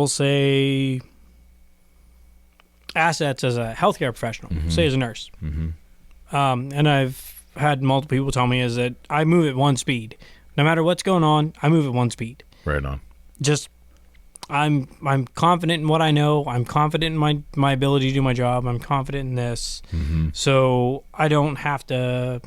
say assets as a healthcare professional, say as a nurse, and I've had multiple people tell me is that I move at one speed. No matter what's going on, I move at one speed. Right on. Just I'm confident in what I know. I'm confident in my ability to do my job. I'm confident in this. So I don't have to,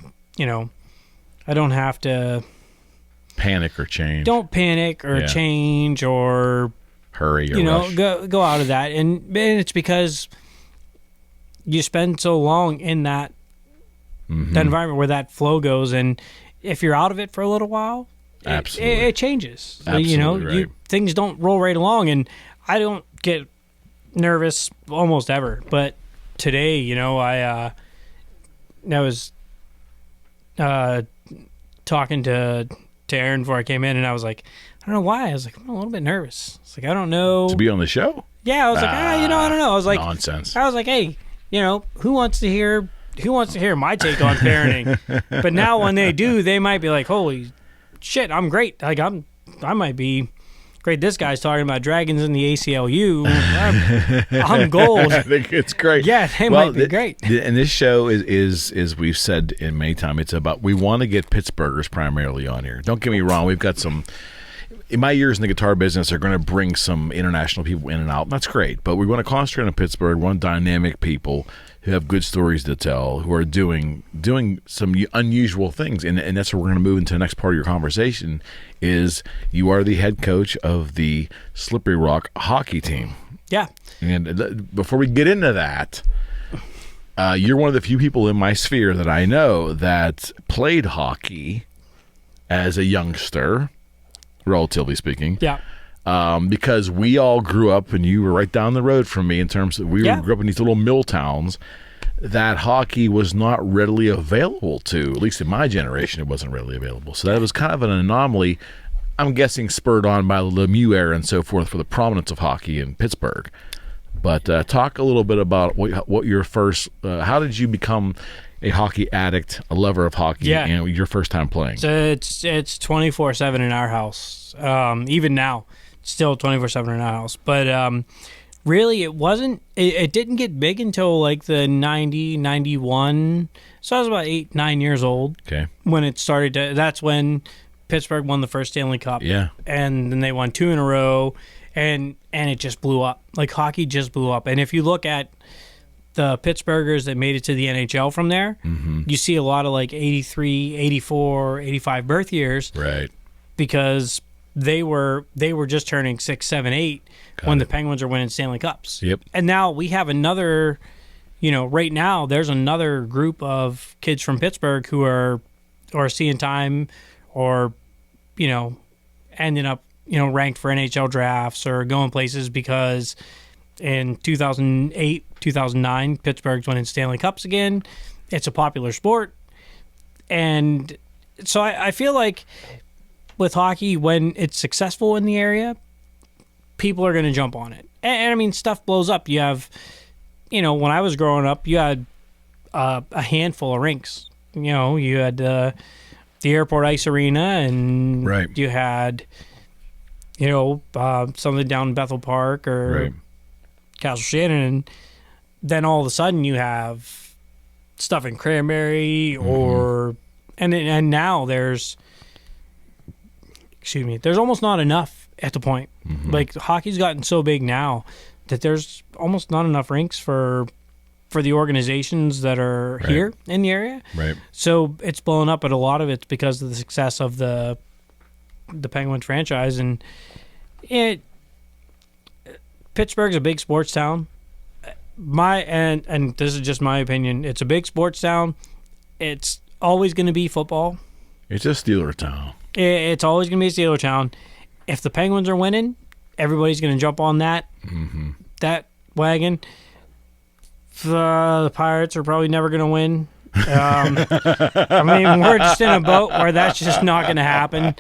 panic or change. Don't panic or change or hurry or rush. Go out of that. And it's because you spend so long in that environment where that flow goes, and if you're out of it for a little while, it changes. Absolutely things don't roll right along, and I don't get nervous almost ever. But today, I was talking to Aaron before I came in, and I was like, I don't know why. I was like, I'm a little bit nervous. It's like, I don't know. To be on the show? Yeah, I was like, I don't know. I was like, nonsense. I was like, hey, who wants to hear my take on parenting? But now when they do, they might be like, holy shit, I'm great. Like I might be great. This guy's talking about dragons in the ACLU. I'm gold. I think it's great. Yeah, they might be great. And this show is we've said in many times, it's about, we want to get Pittsburghers primarily on here. Don't get me wrong. We've got some, in my years in the guitar business, are going to bring some international people in and out. That's great. But we want to concentrate on Pittsburgh. We want dynamic people who have good stories to tell, who are doing some unusual things. And that's where we're going to move into the next part of your conversation, is you are the head coach of the Slippery Rock hockey team. Yeah. And before we get into that, you're one of the few people in my sphere that I know that played hockey as a youngster, relatively speaking. Yeah. Because we all grew up, and you were right down the road from me in terms of, grew up in these little mill towns that hockey was not readily available to. At least in my generation, it wasn't readily available. So that was kind of an anomaly, I'm guessing spurred on by the Lemieux era and so forth, for the prominence of hockey in Pittsburgh. But talk a little bit about what your first, how did you become a hockey addict, a lover of hockey, your first time playing? So it's 24/7 in our house. Even now. Still 24/7 in our house, but really it didn't get big until like the 90, 91. So I was about 8, 9 years old. Okay. When it started that's when Pittsburgh won the first Stanley Cup. Yeah. And then they won 2 in a row, and it just blew up. Like hockey just blew up. And if you look at the Pittsburghers that made it to the NHL from there, you see a lot of like 83, 84, 85 birth years. Right. Because they were just turning 6, 7, 8 when the Penguins are winning Stanley Cups. Yep. And now we have another, right now there's another group of kids from Pittsburgh who are seeing time, or, ending up, ranked for NHL drafts or going places because in 2008, 2009, Pittsburgh's winning Stanley Cups again. It's a popular sport. And so I feel like with hockey, when it's successful in the area, people are going to jump on it. And I mean, stuff blows up. You have, when I was growing up, you had a handful of rinks. You had the Airport Ice Arena, and you had, something down in Bethel Park or Castle Shannon. And then all of a sudden you have stuff in Cranberry and now there's almost not enough at the point. Like hockey's gotten so big now that there's almost not enough rinks for the organizations that are here in the area. Right. So it's blown up, but a lot of it's because of the success of the Penguins franchise. And Pittsburgh's a big sports town. And this is just my opinion. It's a big sports town. It's always going to be football. It's a Steeler town. It's always going to be a Steeler town. If the Penguins are winning, everybody's going to jump on that wagon. The Pirates are probably never going to win. I mean, we're just in a boat where that's just not going to happen.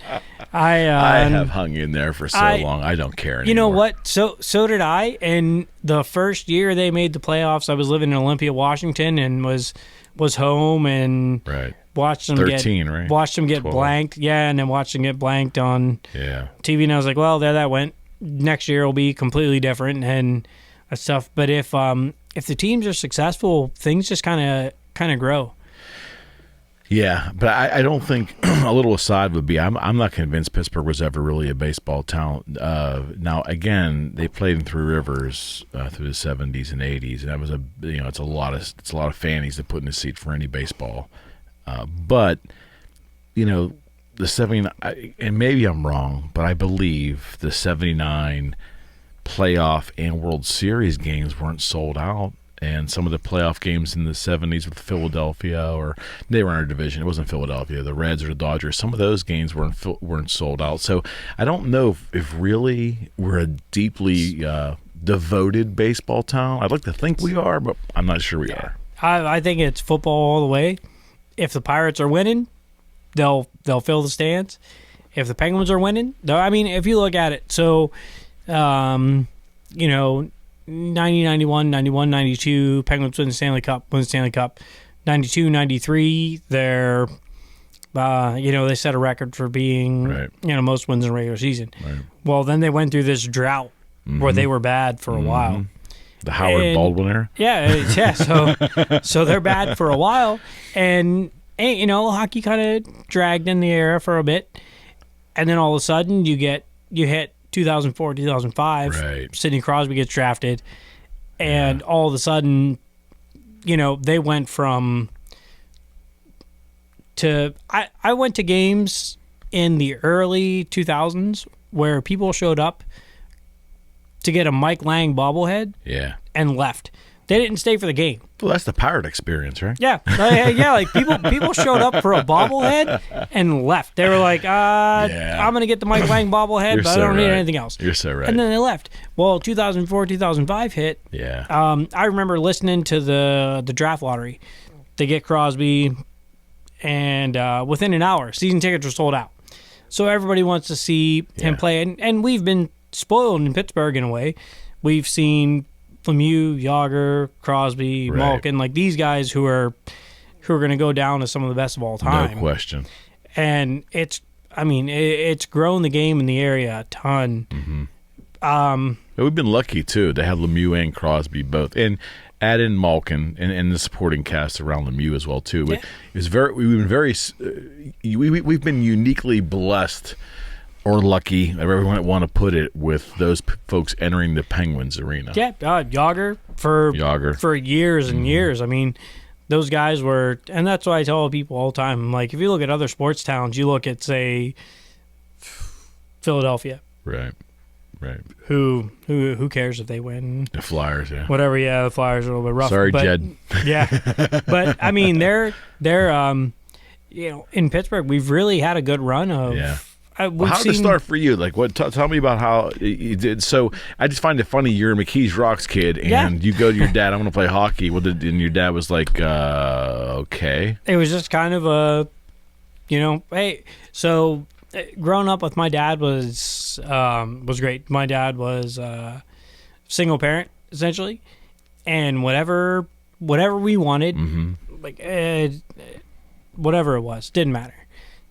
I have hung in there for so long. I don't care anymore. You know what? So did I. And the first year they made the playoffs, I was living in Olympia, Washington, and was home and watched them 13, right? Watched them get 12. Blanked. Yeah, and then watched them get blanked on TV. And I was like, well, there that went. Next year will be completely different and stuff. But if the teams are successful, things just kind of grow. Yeah, but I don't think a little aside would be I'm not convinced Pittsburgh was ever really a baseball town. Now again, they played in Three Rivers through the 70s and 80s, and that was it's a lot of fannies to put in the seat for any baseball. But the 79, and maybe I'm wrong, but I believe the 79 playoff and World Series games weren't sold out. And some of the playoff games in the 70s with Philadelphia, or they were in our division. It wasn't Philadelphia, the Reds or the Dodgers. Some of those games weren't sold out. So I don't know if really we're a deeply devoted baseball town. I'd like to think we are, but I'm not sure we are. I think it's football all the way. If the Pirates are winning, they'll fill the stands. If the Penguins are winning, I mean, if you look at it, so 90, 91, 91, 92, Penguins win the Stanley Cup. 92, 93, they're, they set a record for being, most wins in a regular season. Right. Well, then they went through this drought where they were bad for a while. The Howard Baldwin era? Yeah. So they're bad for a while. And hockey kind of dragged in the era for a bit. And then all of a sudden you hit 2004, 2005, Sidney Crosby gets drafted, and all of a sudden, they went from I went to games in the early 2000s where people showed up to get a Mike Lang bobblehead and left. They didn't stay for the game. Well, that's the Pirate experience, right? Yeah. Like people showed up for a bobblehead and left. They were like, I'm going to get the Mike Lang bobblehead, but I don't need anything else. You're so right. And then they left. Well, 2004, 2005 hit. Yeah. I remember listening to the draft lottery. They get Crosby, and within an hour, season tickets were sold out. So everybody wants to see him play. And we've been spoiled in Pittsburgh in a way. We've seen Lemieux, Yager, Crosby, Malkin, like these guys who are going to go down as some of the best of all time. No question. And it's grown the game in the area a ton. Mm-hmm. We've been lucky too to have Lemieux and Crosby both, and add in Malkin and the supporting cast around Lemieux as well too. Yeah. We've been uniquely blessed. Or lucky, however you want to put it, with those folks entering the Penguins arena. Yeah, Yager for years and years. I mean, those guys were, and that's why I tell people all the time. I'm like, if you look at other sports towns, you look at, say, Philadelphia. Right. Who cares if they win? The Flyers, yeah. Whatever, yeah, the Flyers are a little bit rough. Sorry, Jed. Yeah, but I mean, they're in Pittsburgh, we've really had a good run of. Yeah. How did it start for you? Like, what? Tell me about how you did. So, I just find it funny. You're a McKees Rocks kid, and you go to your dad. I want to play hockey. Well, and your dad was like, "Okay." It was just kind of a, hey. So, growing up with my dad was great. My dad was single parent essentially, and whatever we wanted, whatever it was, didn't matter.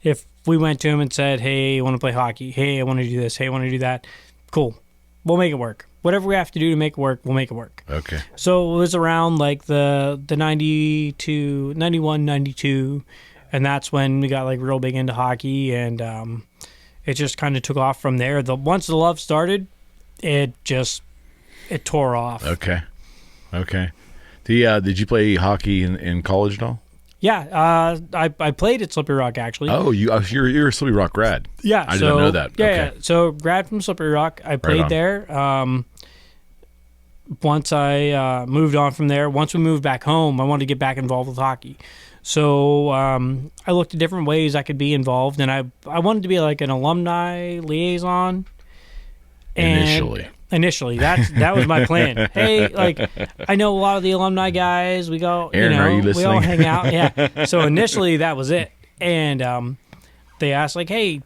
If we went to him and said, hey, I want to play hockey. Hey, I want to do this. Hey, I want to do that. Cool. We'll make it work. Whatever we have to do to make it work, we'll make it work. Okay. So it was around like the 92, 91, 92, and that's when we got like real big into hockey, and it just kind of took off from there. Once the love started, it tore off. Okay. Did you play hockey in college at all? Yeah, I played at Slippery Rock actually. Oh, you're a Slippery Rock grad. Yeah, I didn't know that. Yeah, okay. Yeah. So grad from Slippery Rock. I played there. Once I moved on from there, once we moved back home, I wanted to get back involved with hockey. So I looked at different ways I could be involved, and I wanted to be like an alumni liaison. Initially, that was my plan. Hey, like, I know a lot of the alumni guys. We go, Aaron, are you listening? We all hang out. Yeah. So initially, that was it. And they asked, like, hey,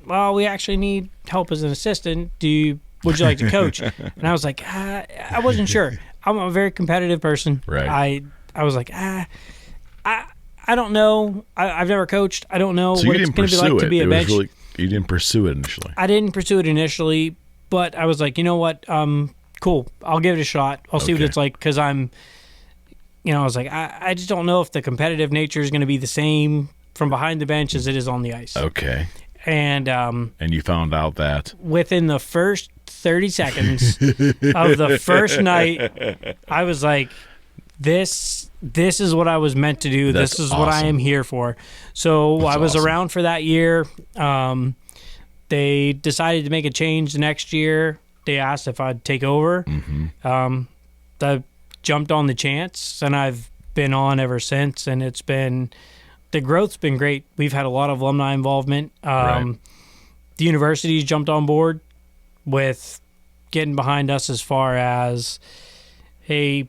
well, we actually need help as an assistant. Would you like to coach? And I was like, I wasn't sure. I'm a very competitive person. Right. I was like, I don't know. I've never coached. I don't know so what it's going to be like to be a bench. You didn't pursue it initially. I didn't pursue it initially, but I was like, you know what? Cool. I'll give it a shot. I'll see what it's like, because I was like, I just don't know if the competitive nature is going to be the same from behind the bench as it is on the ice. Okay. And you found out that within the first 30 seconds of the first night, I was like, this is what I was meant to do. This is what I am here for. So I was around for that year. They decided to make a change the next year. They asked if I'd take over. Mm-hmm. I jumped on the chance, and I've been on ever since. And the growth's been great. We've had a lot of alumni involvement. The university's jumped on board with getting behind us as far as, hey,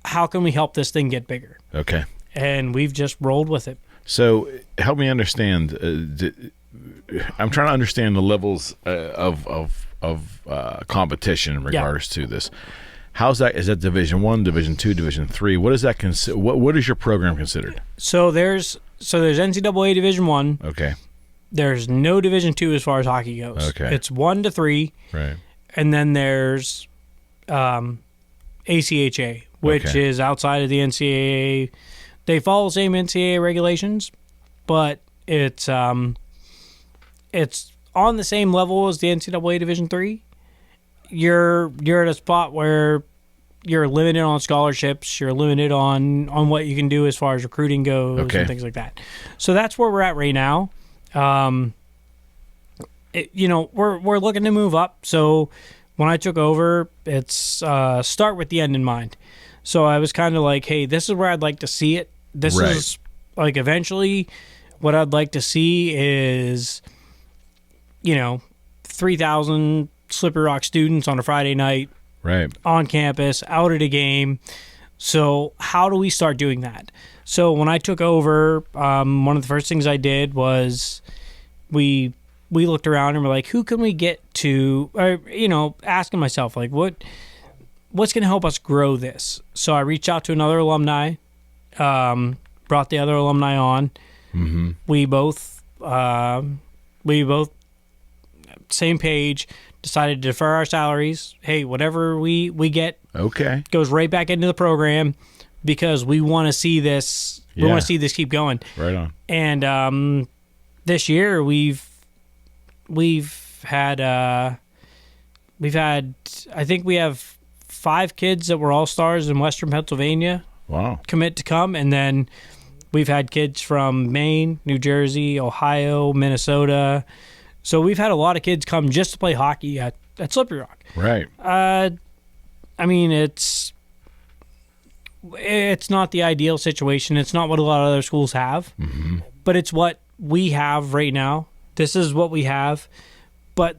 how can we help this thing get bigger? Okay. And we've just rolled with it. So help me understand. I'm trying to understand the levels of competition in regards to this. How's that? Is that Division I, Division II, Division III? What is that? What is your program considered? So there's NCAA Division I. Okay. There's no Division II as far as hockey goes. Okay. It's 1 to 3. Right. And then there's ACHA, which is outside of the NCAA. They follow the same NCAA regulations, but it's on the same level as the NCAA Division III. You're at a spot where you're limited on scholarships. You're limited on what you can do as far as recruiting goes and things like that. So that's where we're at right now. We're looking to move up. So when I took over, it's start with the end in mind. So I was kind of like, hey, this is where I'd like to see it. This is like eventually what I'd like to see is, 3,000 Slippery Rock students on a Friday night, on campus, out at a game. So how do we start doing that? So when I took over, one of the first things I did was we looked around and we're like, who can we get to, asking myself, like, what's going to help us grow this? So I reached out to another alumni, brought the other alumni on. Mm-hmm. We both same page, decided to defer our salaries. Hey, whatever we get goes right back into the program, because we want to see this. We want to see this keep going. Right on. And this year we've had I think we have 5 kids that were all-stars in Western Pennsylvania. Wow. Commit to come, and then we've had kids from Maine, New Jersey, Ohio, Minnesota. So we've had a lot of kids come just to play hockey at Slippery Rock. Right. It's not the ideal situation. It's not what a lot of other schools have, mm-hmm. but it's what we have right now. This is what we have, but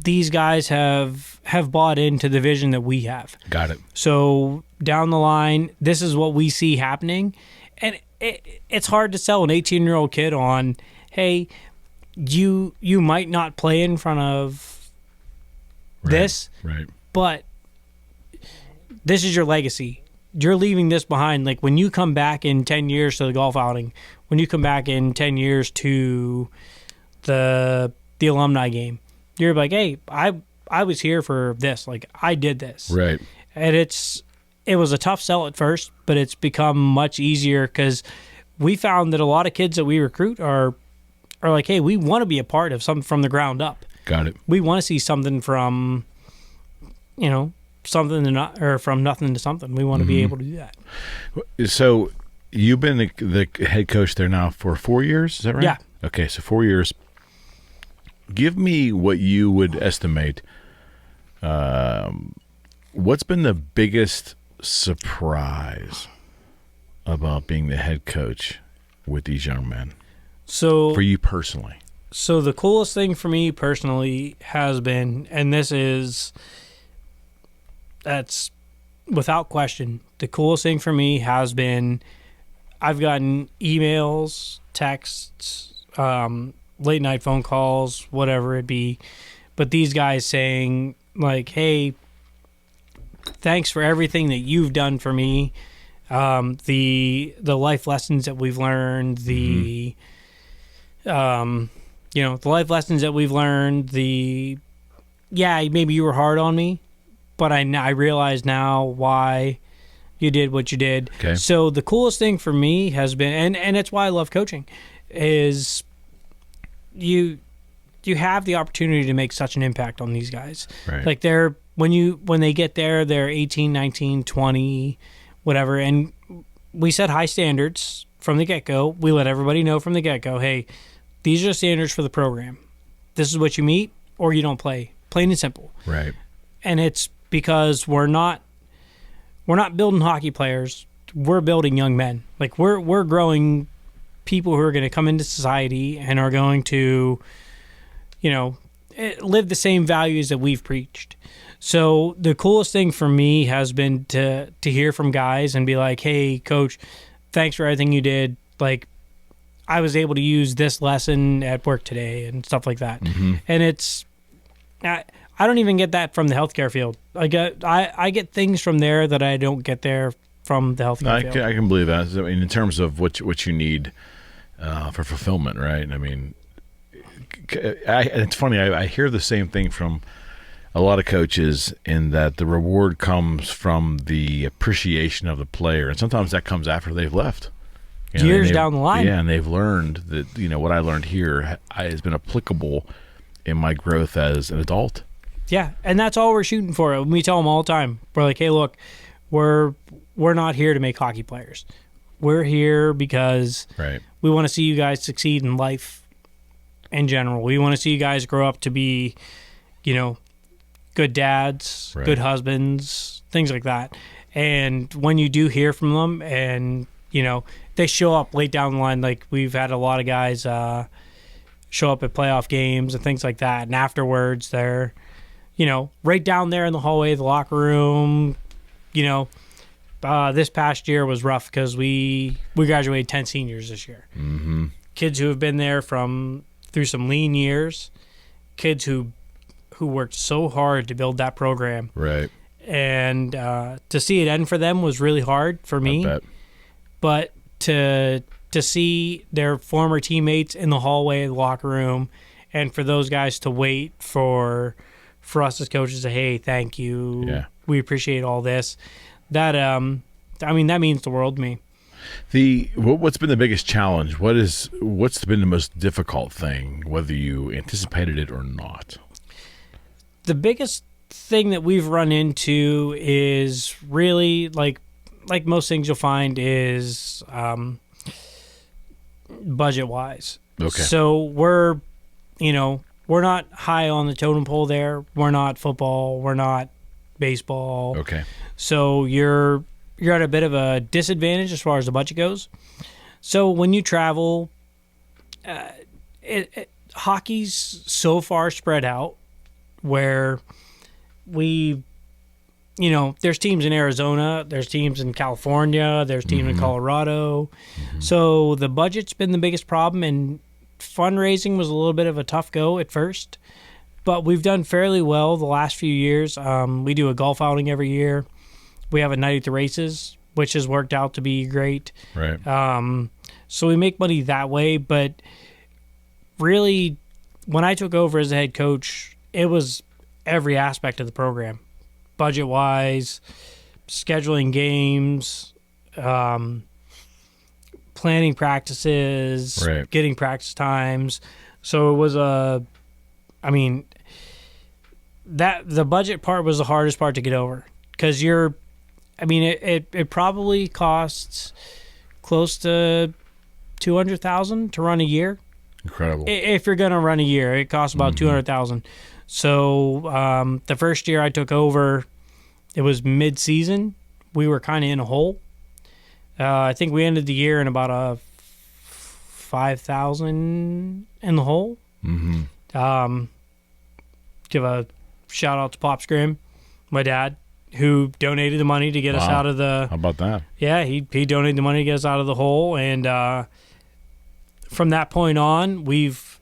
these guys have bought into the vision that we have. Got it. So down the line, this is what we see happening, and it's hard to sell an 18-year-old kid on, hey, you might not play in front of this, but this is your legacy. You're leaving this behind. Like, when you come back in 10 years to the golf outing, when you come back in 10 years to the alumni game, you're like, hey, I was here for this. Like, I did this. Right. And it was a tough sell at first, but it's become much easier, because we found that a lot of kids that we recruit are like, hey, we want to be a part of something from the ground up. Got it. We want to see something from, something to not, or from nothing to something. We want to be able to do that. So you've been the head coach there now for 4 years, is that right? Yeah. Okay, so 4 years. Give me what you would estimate. What's been the biggest surprise about being the head coach with these young men? So for you personally, So the coolest thing for me personally has been, and that's without question, the coolest thing for me has been I've gotten emails, texts, late night phone calls, whatever it be, but these guys saying like, hey, thanks for everything that you've done for me. The life lessons that we've learned, the life lessons that we've learned, maybe you were hard on me, but I realize now why you did what you did. Okay. So the coolest thing for me has been, and it's why I love coaching, is you have the opportunity to make such an impact on these guys. Right. Like when they get there, they're 18, 19, 20, whatever. And we set high standards from the get-go. We let everybody know from the get-go, hey, these are the standards for the program. This is what you meet or you don't play. Plain and simple. Right. And it's because we're not building hockey players. We're building young men. Like we're growing people who are going to come into society and are going to, live the same values that we've preached. So the coolest thing for me has been to hear from guys and be like, hey, coach, thanks for everything you did. Like, I was able to use this lesson at work today and stuff like that. Mm-hmm. And I don't even get that from the healthcare field. I get things from there that I don't get there from the healthcare field. I can believe that. I mean, in terms of what you need for fulfillment, right? I mean, it's funny. I hear the same thing from a lot of coaches in that the reward comes from the appreciation of the player, and sometimes that comes after they've left. Years down the line. Yeah, and they've learned that, what I learned here has been applicable in my growth as an adult. Yeah, and that's all we're shooting for. We tell them all the time. We're like, hey, look, we're not here to make hockey players. We're here because we want to see you guys succeed in life in general. We want to see you guys grow up to be, good dads, good husbands, things like that. And when you do hear from them and, they show up late down the line, like we've had a lot of guys show up at playoff games and things like that. And afterwards, they're, right down there in the hallway of the locker room. This past year was rough because we graduated 10 seniors this year. Mm-hmm. Kids who have been there through some lean years, kids who worked so hard to build that program. Right. And to see it end for them was really hard for me. I bet. But to see their former teammates in the hallway of the locker room and for those guys to wait for us as coaches to say, hey, thank you. Yeah. We appreciate all this. That that means the world to me. What's been the biggest challenge? What's been the most difficult thing, whether you anticipated it or not? The biggest thing that we've run into is really like most things you'll find is budget wise. Okay. So we're not high on the totem pole there. We're not football. We're not baseball. Okay. So you're at a bit of a disadvantage as far as the budget goes. So when you travel, hockey's so far spread out where there's teams in Arizona, there's teams in California, there's teams in Colorado. Mm-hmm. So the budget's been the biggest problem, and fundraising was a little bit of a tough go at first. But we've done fairly well the last few years. We do a golf outing every year. We have a night at the races, which has worked out to be great. Right. So we make money that way. But really, when I took over as the head coach, it was every aspect of the program. Budget-wise, scheduling games, planning practices, getting practice times. So it was the budget part was the hardest part to get over because it probably costs close to $200,000 to run a year. Incredible. If you're going to run a year, it costs about $200,000. So the first year I took over, it was mid-season. We were kind of in a hole. I think we ended the year in about a $5,000 in the hole. Give a shout out to Pops Grimm, my dad, who donated the money to get us out of the. How about that? Yeah, he donated the money to get us out of the hole, and from that point on, we've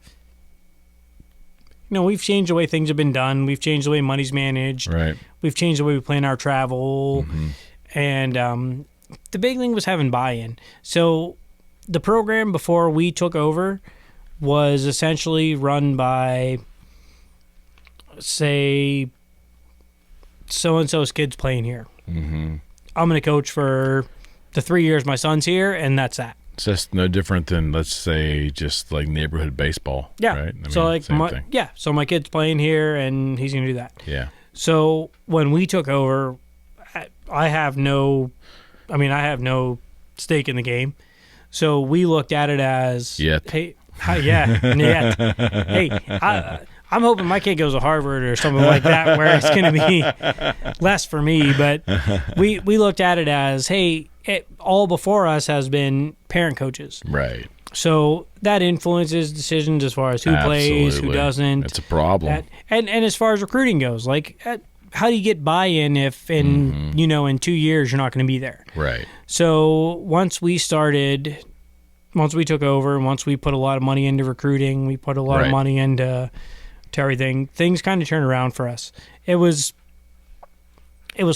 changed the way things have been done. We've changed the way money's managed. Right. We've changed the way we plan our travel, and the big thing was having buy-in. So the program before we took over was essentially run by, say, so-and-so's kids playing here. I'm going to coach for the 3 years my son's here, and that's that. It's just no different than, let's say, just like neighborhood baseball. Yeah. Right? So my kid's playing here, and he's going to do that. Yeah. So when we took over, I have no stake in the game. So we looked at it as, hey, I'm hoping my kid goes to Harvard or something like that, where it's going to be less for me. But we looked at it as, hey, all before us has been parent coaches. Right. So that influences decisions as far as who plays, who doesn't. That's a problem. And as far as recruiting goes, like, how do you get buy-in if in 2 years you're not going to be there? Right. So once we took over, and once we put a lot of money into recruiting, we put a lot of money into everything, things kind of turned around for us. It was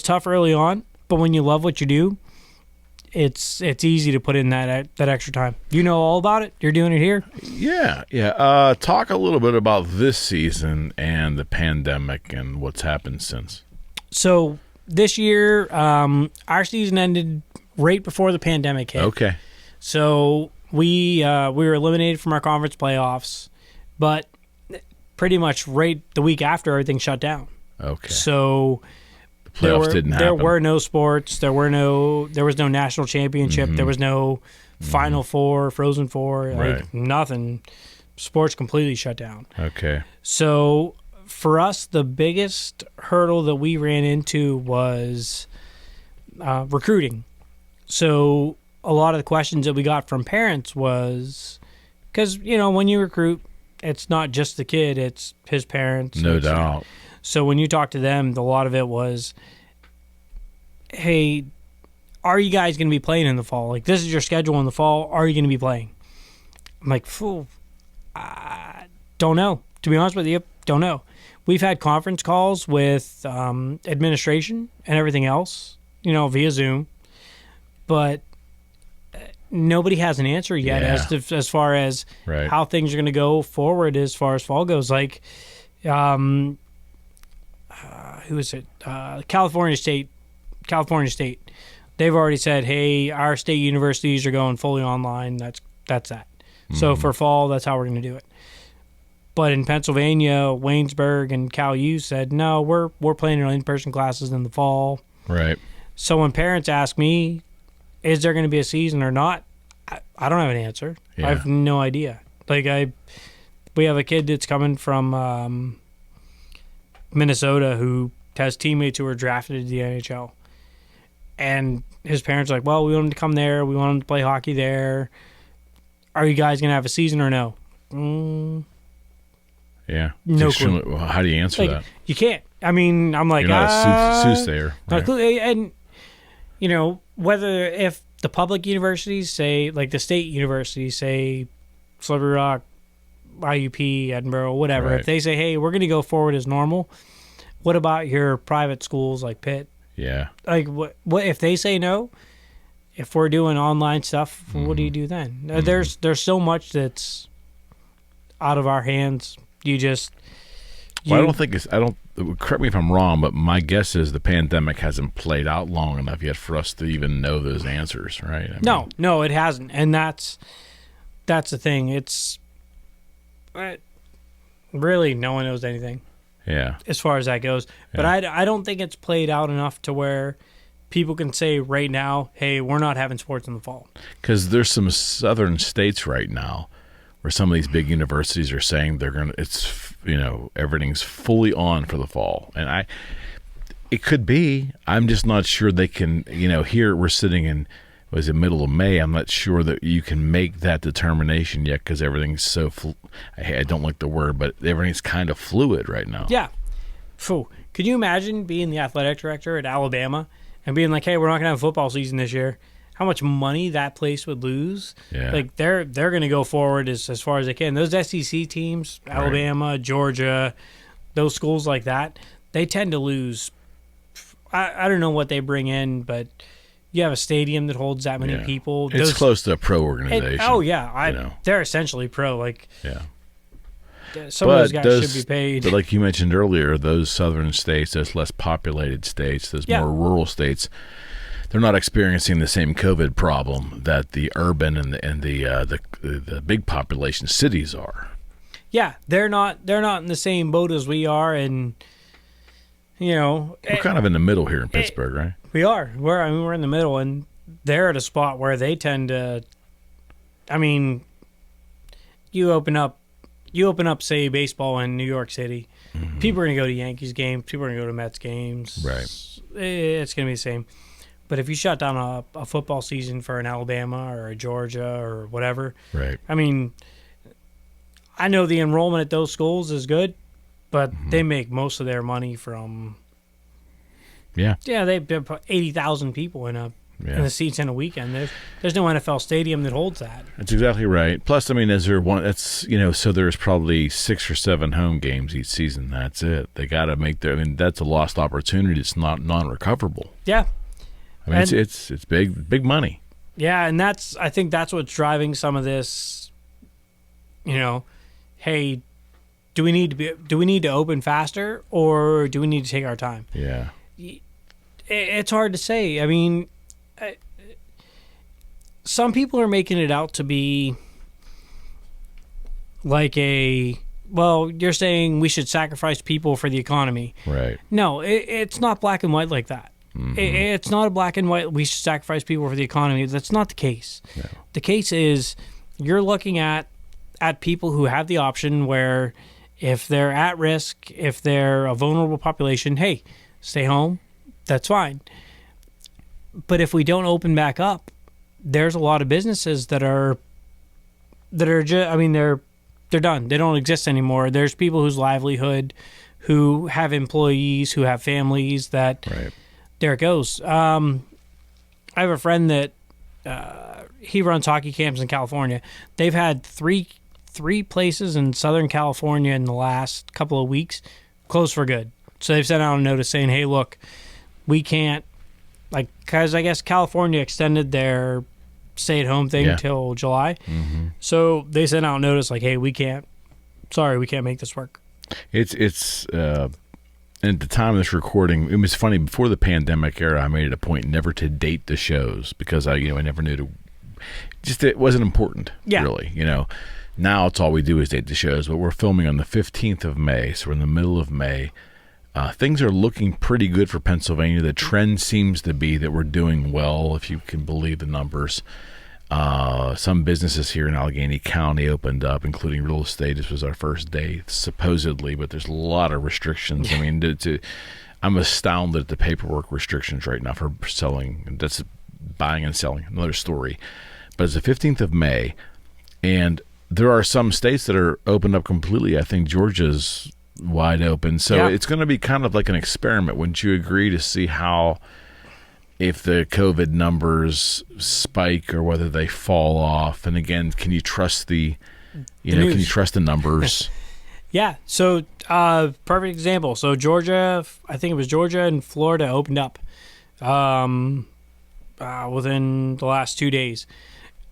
tough early on, but when you love what you do, it's easy to put in that extra time. You know all about it. You're doing it here. Yeah. Talk a little bit about this season and the pandemic and what's happened since. So this year, our season ended right before the pandemic hit. Okay. So we were eliminated from our conference playoffs, but pretty much right the week after, everything shut down. Okay. So playoffs didn't happen. There were no sports. There was no national championship. There was no Final Four, Frozen Four, like nothing. Sports completely shut down. Okay. So for us, the biggest hurdle that we ran into was recruiting. So a lot of the questions that we got from parents was, because, when you recruit, it's not just the kid, it's his parents. No doubt. So when you talk to them, a lot of it was, hey, are you guys going to be playing in the fall? Like, this is your schedule in the fall. Are you going to be playing? I'm like, I don't know. To be honest with you, don't know. We've had conference calls with administration and everything else, via Zoom. But nobody has an answer yet as far as how things are going to go forward as far as fall goes. Like, who is it? California State. They've already said, hey, our state universities are going fully online. That's that. So for fall, that's how we're going to do it. But in Pennsylvania, Waynesburg and Cal U said, no, we're planning on in-person classes in the fall. Right. So when parents ask me, is there going to be a season or not? I don't have an answer. Yeah. I have no idea. Like, we have a kid that's coming from Minnesota who has teammates who were drafted to the NHL. And his parents are like, well, we want him to come there. We want him to play hockey there. Are you guys going to have a season or no? Yeah. No clue. How do you answer that? You can't. I mean, I'm like, you're not a soothsayer. Right? And, whether if the public universities say, like the state universities say, Slippery Rock, IUP, Edinburgh, whatever, if they say, hey, we're going to go forward as normal, what about your private schools like Pitt? Yeah. Like, what if they say no? If we're doing online stuff, what do you do then? There's so much that's out of our hands. I don't think correct me if I'm wrong, but my guess is the pandemic hasn't played out long enough yet for us to even know those answers, right? No, it hasn't. And that's the thing. It's really no one knows anything. Yeah. As far as that goes. But I don't think it's played out enough to where people can say right now, hey, we're not having sports in the fall. Because there's some southern states right now where some of these big universities are saying everything's fully on for the fall. And it could be. I'm just not sure they can, here we're sitting in was in middle of May. I'm not sure that you can make that determination yet because everything's so I don't like the word, but everything's kind of fluid right now. Yeah. Phew. Could you imagine being the athletic director at Alabama and being like, hey, we're not going to have a football season this year? How much money that place would lose? Yeah. Like they're going to go forward as far as they can. Those SEC teams, Alabama, Georgia, those schools like that, they tend to lose. I don't know what they bring in, but you have a stadium that holds that many people. It's close to a pro organization. They're essentially pro. Like, some but of those guys should be paid. But like you mentioned earlier, those southern states, those less populated states, those more rural states, they're not experiencing the same COVID problem that the urban and the big population cities are. Yeah, they're not in the same boat as we are, and we're kind of in the middle here in Pittsburgh, right? We are. We're in the middle, and they're at a spot where they tend to. I mean, you open up, say, baseball in New York City. Mm-hmm. People are going to go to Yankees games. People are going to go to Mets games. Right. It's going to be the same. But if you shut down a football season for an Alabama or a Georgia or whatever, right? I mean, I know the enrollment at those schools is good, but they make most of their money from. Yeah, they put 80,000 people in the seats in a weekend. There's no NFL stadium that holds that. That's exactly right. Plus, I mean, is there one? That's so there's probably 6 or 7 home games each season. That's it. They got to make their. I mean, that's a lost opportunity. It's not non-recoverable. Yeah, I mean, it's big money. Yeah, and I think that's what's driving some of this. Hey, do we need to open faster, or do we need to take our time? Yeah. It's hard to say. I mean, some people are making it out to be like you're saying we should sacrifice people for the economy. Right. No, it's not black and white like that. Mm-hmm. It's not a black and white, we should sacrifice people for the economy. That's not the case. No. The case is you're looking at people who have the option where if they're at risk, if they're a vulnerable population, hey, stay home, that's fine. But if we don't open back up, there's a lot of businesses that are just, I mean, they're done. They don't exist anymore. There's people whose livelihood, who have employees, who have families that, there it goes. I have a friend that he runs hockey camps in California. They've had three places in Southern California in the last couple of weeks closed for good. So they've sent out a notice saying, hey, look, we can't, because I guess California extended their stay-at-home thing till July. Mm-hmm. So they sent out a notice like, hey, we can't make this work. It's at the time of this recording, it was funny, before the pandemic era, I made it a point never to date the shows because I never knew it wasn't important, really, Now it's all we do is date the shows, but we're filming on the 15th of May, so we're in the middle of May. Things are looking pretty good for Pennsylvania. The trend seems to be that we're doing well, if you can believe the numbers. Some businesses here in Allegheny County opened up, including real estate. This was our first day, supposedly, but there's a lot of restrictions. I mean, I'm astounded at the paperwork restrictions right now for selling. That's buying and selling, another story. But it's the 15th of May, and there are some states that are opened up completely. I think Georgia's wide open. So it's going to be kind of like an experiment. Wouldn't you agree, to see if the COVID numbers spike or whether they fall off? And again, can you trust can you trust the numbers? Yeah. So perfect example. So Georgia, I think it was Georgia and Florida opened up within the last 2 days.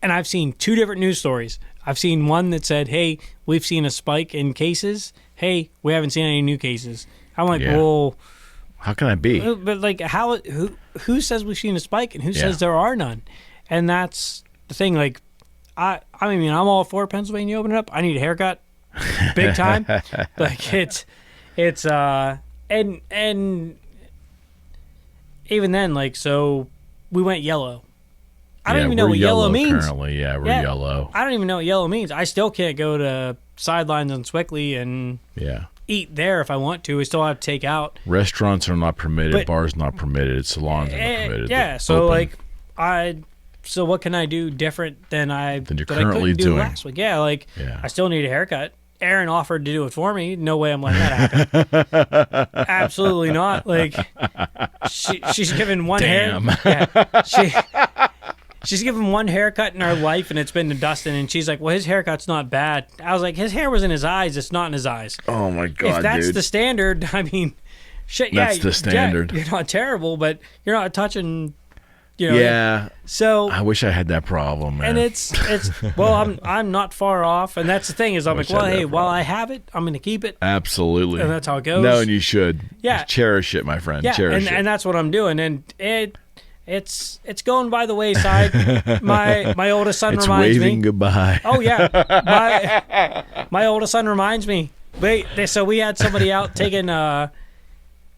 And I've seen 2 different news stories. I've seen one that said, hey, we've seen a spike in cases. Hey, we haven't seen any new cases. I'm like, well, how can that be? But who says we've seen a spike and who says there are none? And that's the thing. Like, I mean, I'm all for Pennsylvania opening up. I need a haircut, big time. And even then, so we went yellow. I don't even know what yellow means. Currently, we're yellow. I don't even know what yellow means. I still can't go to Sidelines on Swickley and eat there if I want to. We still have to take out. Restaurants are not permitted. Bars not permitted. Salons are not permitted. Yeah, so open. so what can I do different than you're that I currently couldn't do doing last week? Yeah, like Yeah. I still need a haircut. Aaron offered to do it for me. No way I'm letting that happen. Absolutely not. Like she's given one Damn. she's given one haircut in her life, and it's been to Dustin. And she's like, "Well, his haircut's not bad." I was like, "His hair was in his eyes. It's not in his eyes." Oh my God, if that's dude. the standard, I mean, shit. That's yeah, the standard. Yeah, you're not terrible, but you're not touching. You know, Yeah. So I wish I had that problem, man. and it's well, I'm not far off, and that's the thing is I'm like, wish I well, had hey, that while problem. I have it, I'm going to keep it, Absolutely. and that's how it goes. No, and you should. Yeah. Just cherish it, my friend. Yeah, Cherish it. and that's what I'm doing, and it's going by the wayside. My oldest son It's reminds waving me. goodbye. Oh yeah, my oldest son reminds me. So we had somebody out taking.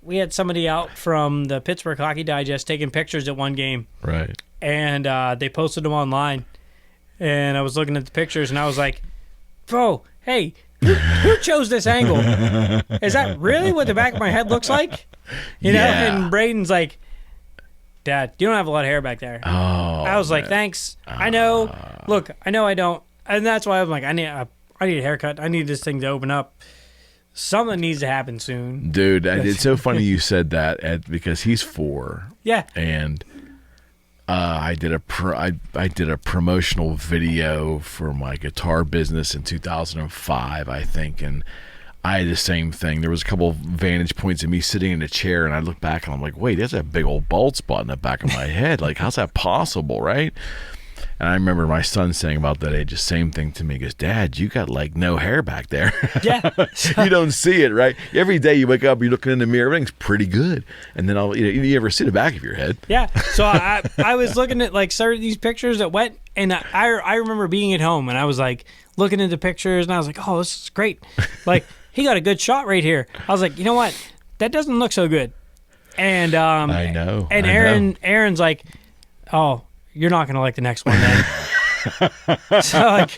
We had somebody out from the Pittsburgh Hockey Digest taking pictures at one game. Right. And they posted them online. And I was looking at the pictures, and I was like, bro, hey, who chose this angle? Is that really what the back of my head looks like? You know? Yeah. And Braden's like, Dad, you don't have a lot of hair back there. Oh. I was like, thanks. I know. Look, I know I don't. And that's why I'm like, I need a haircut. I need this thing to open up. Something needs to happen soon. Dude, it's so funny you said that because he's 4. Yeah. And I did a promotional video for my guitar business in 2005, I think, and I had the same thing. There was a couple of vantage points of me sitting in a chair, and I look back and I'm like, wait, there's a big old bald spot in the back of my head. Like, how's that possible, right? And I remember my son saying about that age, the same thing to me. He goes, Dad, you got like no hair back there. Yeah. You don't see it, right? Every day you wake up, you're looking in the mirror, everything's pretty good. And then you ever see the back of your head. Yeah. So I was looking at like certain these pictures that went, and I remember being at home, and I was like looking at the pictures, and I was like, oh, this is great. Like, he got a good shot right here. I was like, you know what? That doesn't look so good. And I know. And Aaron's like, oh, you're not gonna like the next one then. So like,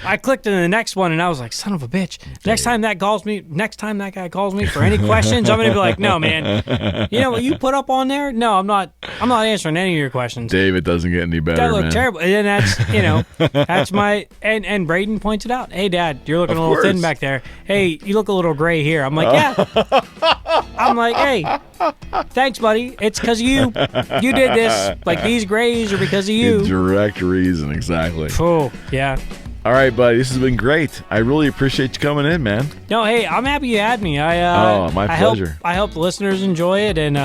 I clicked into the next one, and I was like, son of a bitch. Next time that guy calls me for any questions, I'm gonna be like, no, man. You know what you put up on there? No, I'm not answering any of your questions. Dave, it doesn't get any better, That looked man. terrible. And that's my and Braden points it out. Hey, Dad, you're looking Of a little thin course. back there. Hey, you look a little gray here. I'm like, yeah. I'm like, hey, thanks, buddy. It's because you did this. Like, these grays are because of you. Direct reason, exactly. Oh, yeah. All right, buddy, this has been great. I really appreciate you coming in, man. No, hey, I'm happy you had me. My pleasure. I hope the listeners enjoy it, and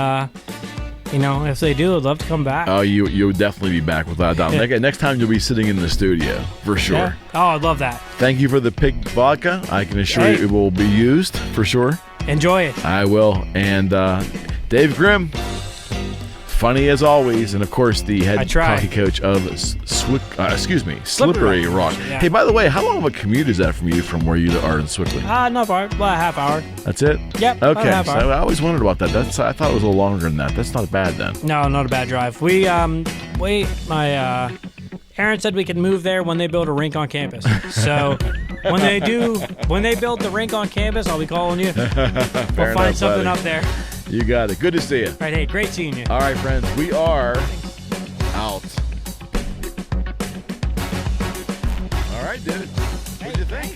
if they do, I'd love to come back. Oh, you'll definitely be back without a doubt. Next time you'll be sitting in the studio for sure. Yeah. Oh, I'd love that. Thank you for the pig vodka. I can assure you it will be used for sure. Enjoy it. I will. And Dave Grimm, funny as always, and of course the head hockey coach of Slippery Rock. Yeah. Hey, by the way, how long of a commute is that from you from where you are in Swickley? Not far. About a half hour. That's it? Yep. About a Okay. half So hour. I always wondered about that. I thought it was a little longer than that. That's not bad then. No, not a bad drive. Aaron said we could move there when they build a rink on campus. So when they build the rink on campus, I'll be calling you. We'll find something up there. You got it. Good to see you. All right, hey, great seeing you. All right, friends, we are out. All right, dude. What'd you think?